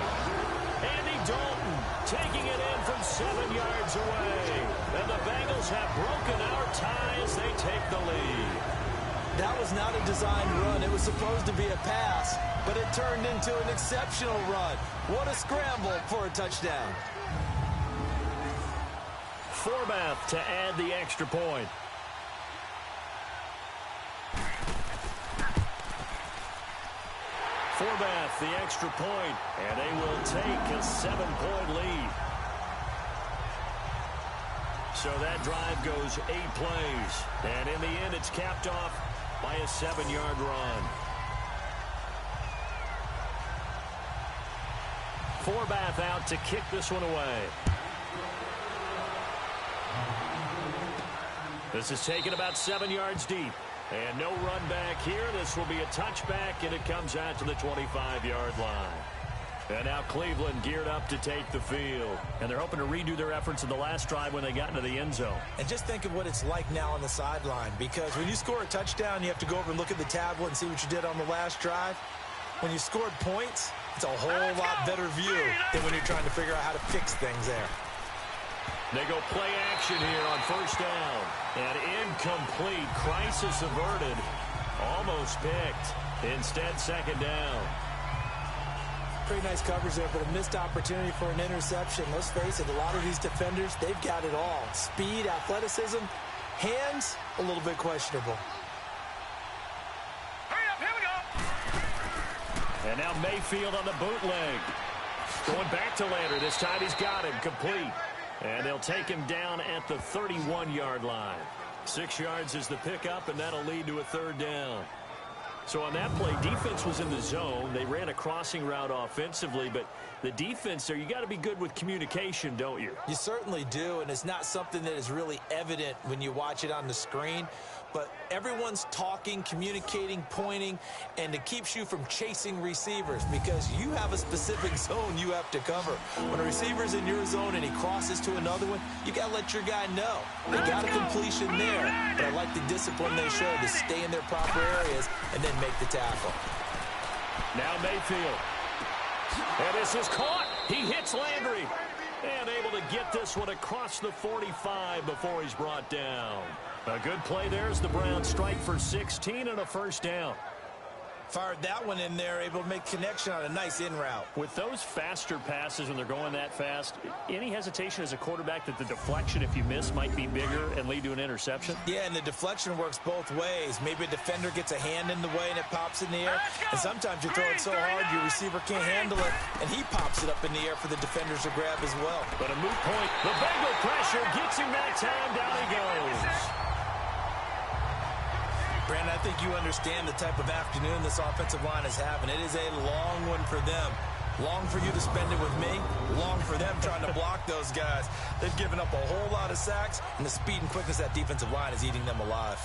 Andy Dalton taking it in from 7 yards away. And the Bengals have broken our tie as they take the lead. That was not a designed run. It was supposed to be a pass, but it turned into an exceptional run. What a scramble for a touchdown. Forbath to add the extra point. Forbath, the extra point, and they will take a 7-point lead. So that drive goes 8 plays, and in the end it's capped off by a 7-yard run. Forbath out to kick this one away. This is taken about 7 yards deep. And no run back here. This will be a touchback, and it comes out to the 25-yard line. And now Cleveland geared up to take the field. And they're hoping to redo their efforts in the last drive when they got into the end zone. And just think of what it's like now on the sideline, because when you score a touchdown, you have to go over and look at the tablet and see what you did on the last drive. When you scored points, it's a whole lot better view than when you're trying to figure out how to fix things there. They go play action here on 1st down. And incomplete. Crisis averted. Almost picked. Instead, 2nd down. Pretty nice coverage there, but a missed opportunity for an interception. Let's face it, a lot of these defenders, they've got it all. Speed, athleticism, hands, a little bit questionable. Hurry up, here we go. And now Mayfield on the bootleg. Going back to Lander. This time he's got him complete. And they'll take him down at the 31-yard line. 6 yards is the pickup, and that'll lead to a 3rd down. So on that play, defense was in the zone. They ran a crossing route offensively, but the defense there, you got to be good with communication, don't you? You certainly do, and it's not something that is really evident when you watch it on the screen. But everyone's talking, communicating, pointing, and it keeps you from chasing receivers because you have a specific zone you have to cover. When a receiver's in your zone and he crosses to another one, you got to let your guy know. They got a completion there, but I like the discipline they show to stay in their proper areas and then make the tackle. Now Mayfield. And this is caught. He hits Landry. And able to get this one across the 45 before he's brought down. A good play there as the Browns strike for 16 and a first down. Fired that one in there, able to make connection on a nice in route. With those faster passes when they're going that fast, any hesitation as a quarterback that the deflection, if you miss, might be bigger and lead to an interception? Yeah, and the deflection works both ways. Maybe a defender gets a hand in the way and it pops in the air. And sometimes you throw it so hard your receiver can't handle it, and he pops it up in the air for the defenders to grab as well. But a moot point. The Bengal pressure gets him that time. Down he goes. Brandon, I think you understand the type of afternoon this offensive line is having. It is a long one for them. Long for you to spend it with me. Long for them trying to block those guys. They've given up a whole lot of sacks, and the speed and quickness of that defensive line is eating them alive.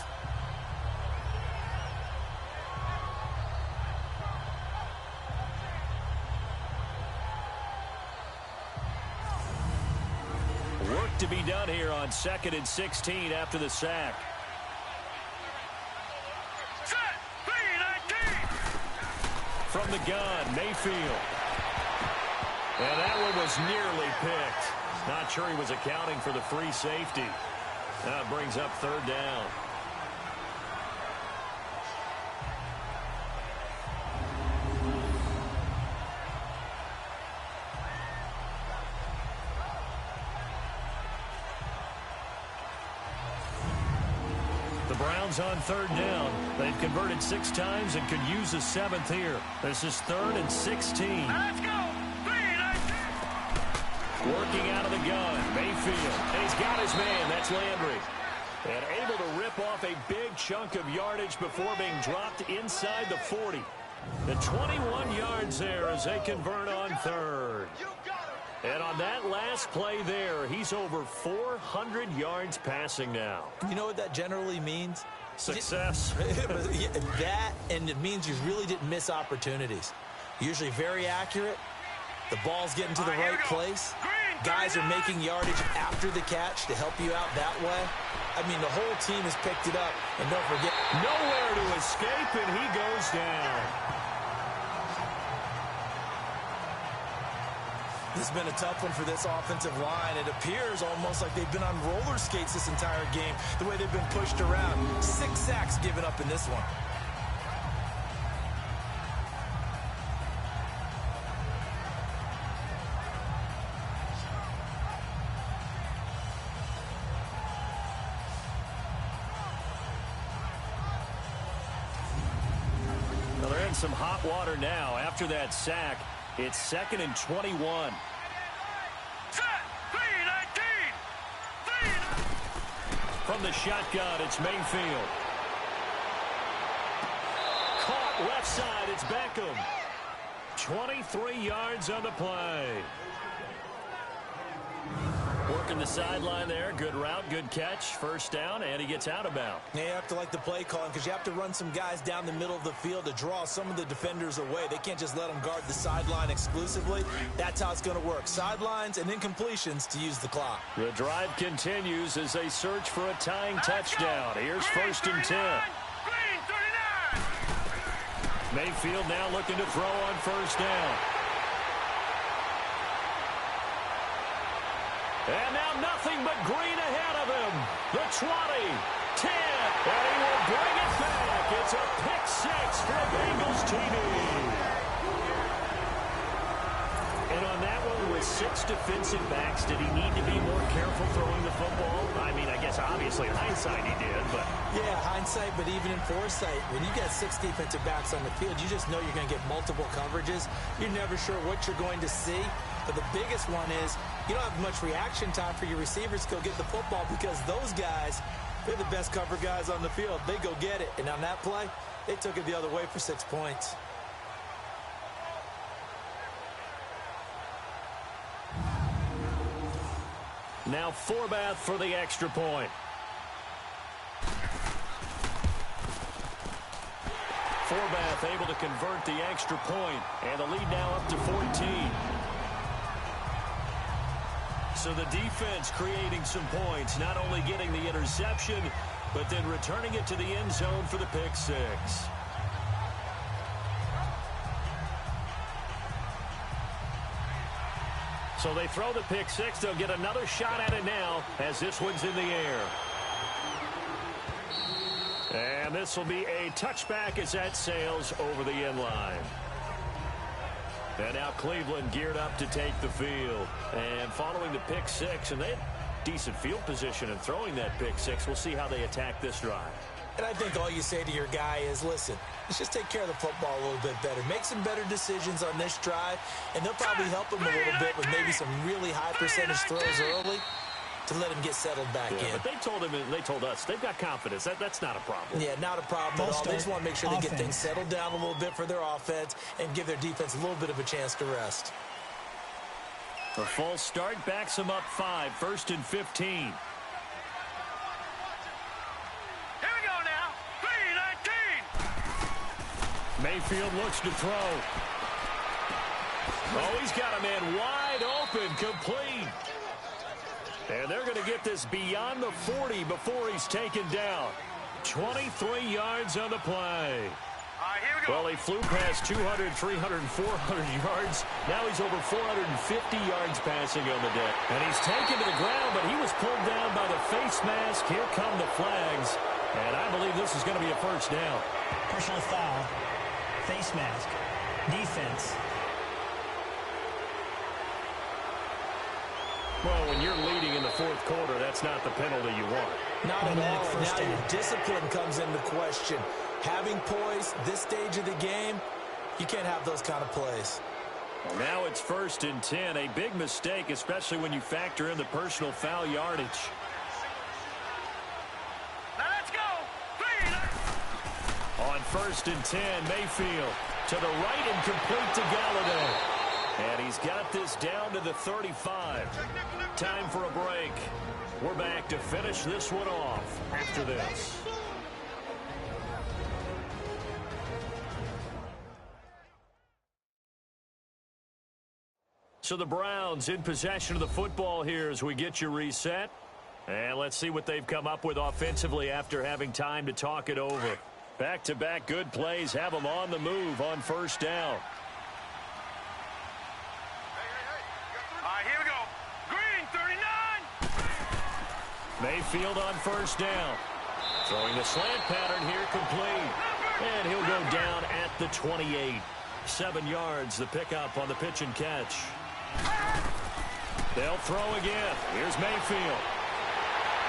Work to be done here on 2nd and 16 after the sack. From the gun, Mayfield. And that one was nearly picked. Not sure he was accounting for the free safety. That brings up 3rd down. The Browns on 3rd down. They've converted 6 times and could use a 7th here. This is 3rd and 16. Let's go. Working out of the gun, Mayfield. And he's got his man. That's Landry. And able to rip off a big chunk of yardage before being dropped inside the 40. The 21 yards there as they convert on 3rd. And on that last play there, he's over 400 yards passing now. You know what that generally means? Success. That, and it means you really didn't miss opportunities. Usually very accurate. The ball's getting to the right place. Guys are making yardage after the catch to help you out that way. I mean, the whole team has picked it up. And don't forget, nowhere to escape, and he goes down. This has been a tough one for this offensive line. It appears almost like they've been on roller skates this entire game, the way they've been pushed around. 6 sacks given up in this one. Well, they're in some hot water now. After that sack, it's 2nd and 21. From the shotgun, it's Mayfield. Caught left side, it's Beckham. 23 yards on the play. Working the sideline there. Good route, good catch. First down, and he gets out of bounds. Yeah, you have to like the play calling because you have to run some guys down the middle of the field to draw some of the defenders away. They can't just let them guard the sideline exclusively. That's how it's going to work. Sidelines and incompletions to use the clock. The drive continues as they search for a tying touchdown. Here's 1st and 10. Mayfield now looking to throw on 1st down. And now nothing but green ahead of him. The 20, 10, and he will bring it back. It's a pick 6 for the Bengals TD. And on that one, with 6 defensive backs, did he need to be more careful throwing the football? I mean, I guess obviously in hindsight he did, but... Yeah, hindsight, but even in foresight, when you got 6 defensive backs on the field, you just know you're going to get multiple coverages. You're never sure what you're going to see. But the biggest one is you don't have much reaction time for your receivers to go get the football because those guys, they're the best cover guys on the field. They go get it. And on that play, They took it the other way for 6 points. Now Forbath for the extra point. Forbath able to convert the extra point, and the lead now up to 14. So the defense creating some points, not only getting the interception, but then returning it to the end zone for the pick six. So they throw the pick six. They'll get another shot at it now as this one's in the air. And this will be a touchback as that sails over the end line. And now Cleveland geared up to take the field. And following the pick six, and they had decent field position in throwing that pick six. We'll see how they attack this drive. And I think all you say to your guy is, listen, let's just take care of the football a little bit better. Make some better decisions on this drive, and they'll probably help him a little bit with maybe some really high percentage throws early to let him get settled back in. But they told us they've got confidence. That's not a problem. Yeah, not a problem at all. They just want to make sure they get things settled down a little bit for their offense and give their defense a little bit of a chance to rest. A false start backs them up 5, 1st and 15. Mayfield looks to throw. Oh, he's got a man wide open, complete. And they're going to get this beyond the 40 before he's taken down. 23 yards on the play. Here we go. Well, he flew past 200, 300, 400 yards. Now he's over 450 yards passing on the day. And he's taken to the ground, but he was pulled down by the face mask. Here come the flags. And I believe this is going to be a first down. Personal foul. Face mask. Defense. Well, when you're leading in the fourth quarter, that's not the penalty you want. Not at all. Now your discipline comes into question. Having poise this stage of the game, you can't have those kind of plays. Well, now it's 1st and 10. A big mistake, especially when you factor in the personal foul yardage. Now let's go. On 1st and 10, Mayfield to the right and complete to Galladay. And he's got this down to the 35. Time for a break. We're back to finish this one off after this. So the Browns in possession of the football here as we get you reset. And let's see what they've come up with offensively after having time to talk it over. Back-to-back good plays have them on the move on 1st down. Here we go. Green, 39. Mayfield on 1st down. Throwing the slant pattern here complete. And he'll go down at the 28. 7 yards, the pickup on the pitch and catch. They'll throw again. Here's Mayfield.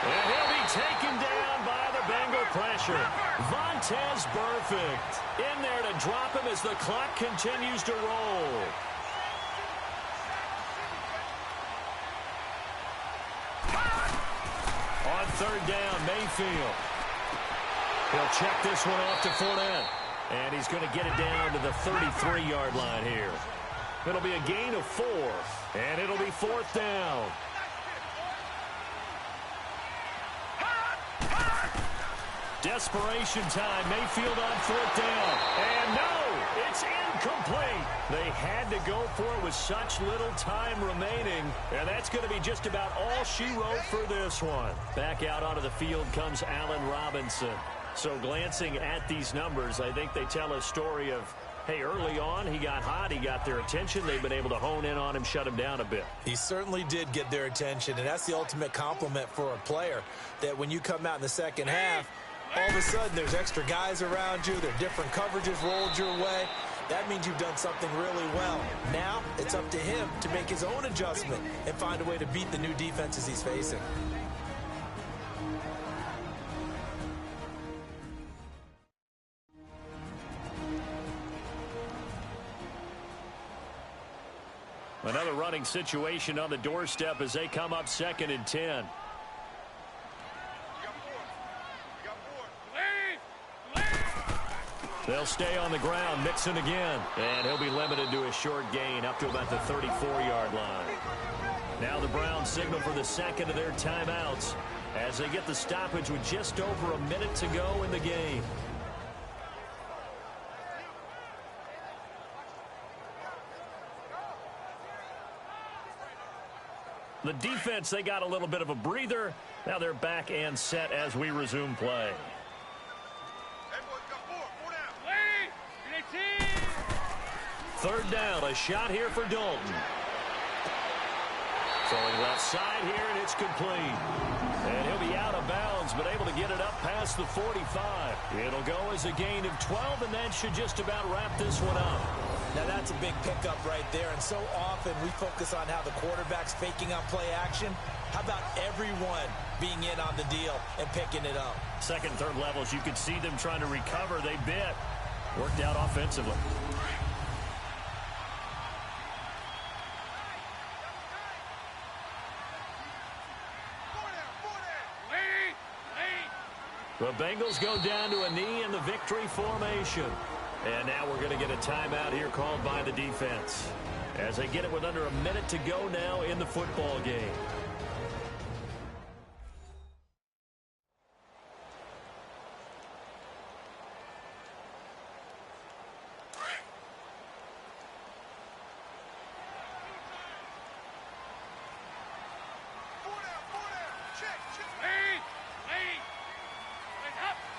And he'll be taken down by the Bengal pressure. Vontaze Burfict in there to drop him as the clock continues to roll. On 3rd down, Mayfield. He'll check this one off to Fournette. And he's going to get it down to the 33-yard line here. It'll be a gain of 4. And it'll be 4th down. Desperation time. Mayfield on 4th down. And no, it's incomplete. They had to go for it with such little time remaining. And that's going to be just about all she wrote for this one. Back out onto the field comes Allen Robinson. So glancing at these numbers, I think they tell a story of, hey, early on he got hot, he got their attention. They've been able to hone in on him, shut him down a bit. He certainly did get their attention, and that's the ultimate compliment for a player, that when you come out in the second half, all of a sudden there's extra guys around you, there are different coverages rolled your way. That means you've done something really well. Now it's up to him to make his own adjustment and find a way to beat the new defenses he's facing. Another running situation on the doorstep as they come up 2nd and 10. They'll stay on the ground. Mixon again. And he'll be limited to a short gain up to about the 34-yard line. Now the Browns signal for the second of their timeouts as they get the stoppage with just over a minute to go in the game. The defense, they got a little bit of a breather. Now they're back and set as we resume play. Third down, a shot here for Dalton. Throwing left side here, and it's complete. And he'll be out of bounds, but able to get it up past the 45. It'll go as a gain of 12, and that should just about wrap this one up. Now that's a big pickup right there, and so often we focus on how the quarterback's faking on play action. How about everyone being in on the deal and picking it up? Second, third levels, you could see them trying to recover. They bit. Worked out offensively. The Bengals go down to a knee in the victory formation. And now we're going to get a timeout here called by the defense as they get it with under a minute to go now in the football game.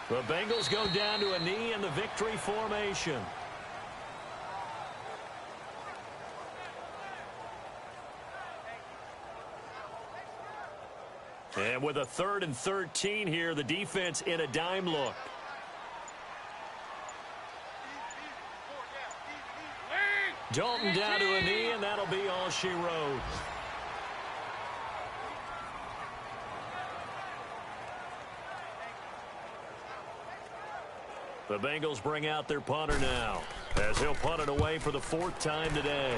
The Bengals go down to a knee in the victory formation. And with a 3rd and 13 here, the defense in a dime look. Dalton down to a knee, and that'll be all she wrote. The Bengals bring out their punter now as he'll punt it away for the 4th time today.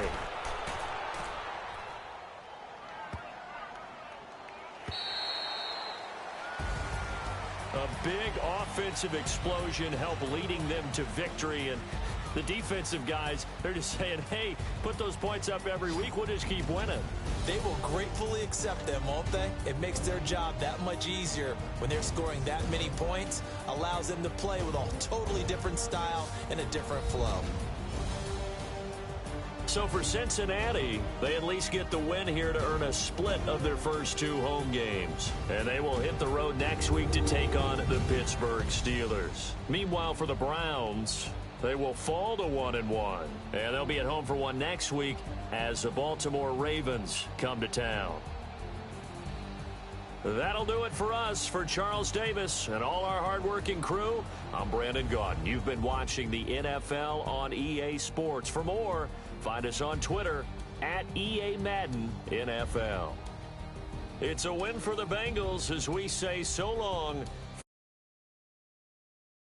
A big offensive explosion helped leading them to victory, and the defensive guys, they're just saying, hey, put those points up every week, we'll just keep winning. They will gratefully accept them, won't they? It makes their job that much easier when they're scoring that many points, allows them to play with a totally different style and a different flow. So for Cincinnati, they at least get the win here to earn a split of their first 2 home games. And they will hit the road next week to take on the Pittsburgh Steelers. Meanwhile, for the Browns, they will fall to 1-1. And they'll be at home for one next week as the Baltimore Ravens come to town. That'll do it for us. For Charles Davis and all our hardworking crew, I'm Brandon Gaudin. You've been watching the NFL on EA Sports. For more, find us on Twitter at EA Madden NFL. It's a win for the Bengals as we say so long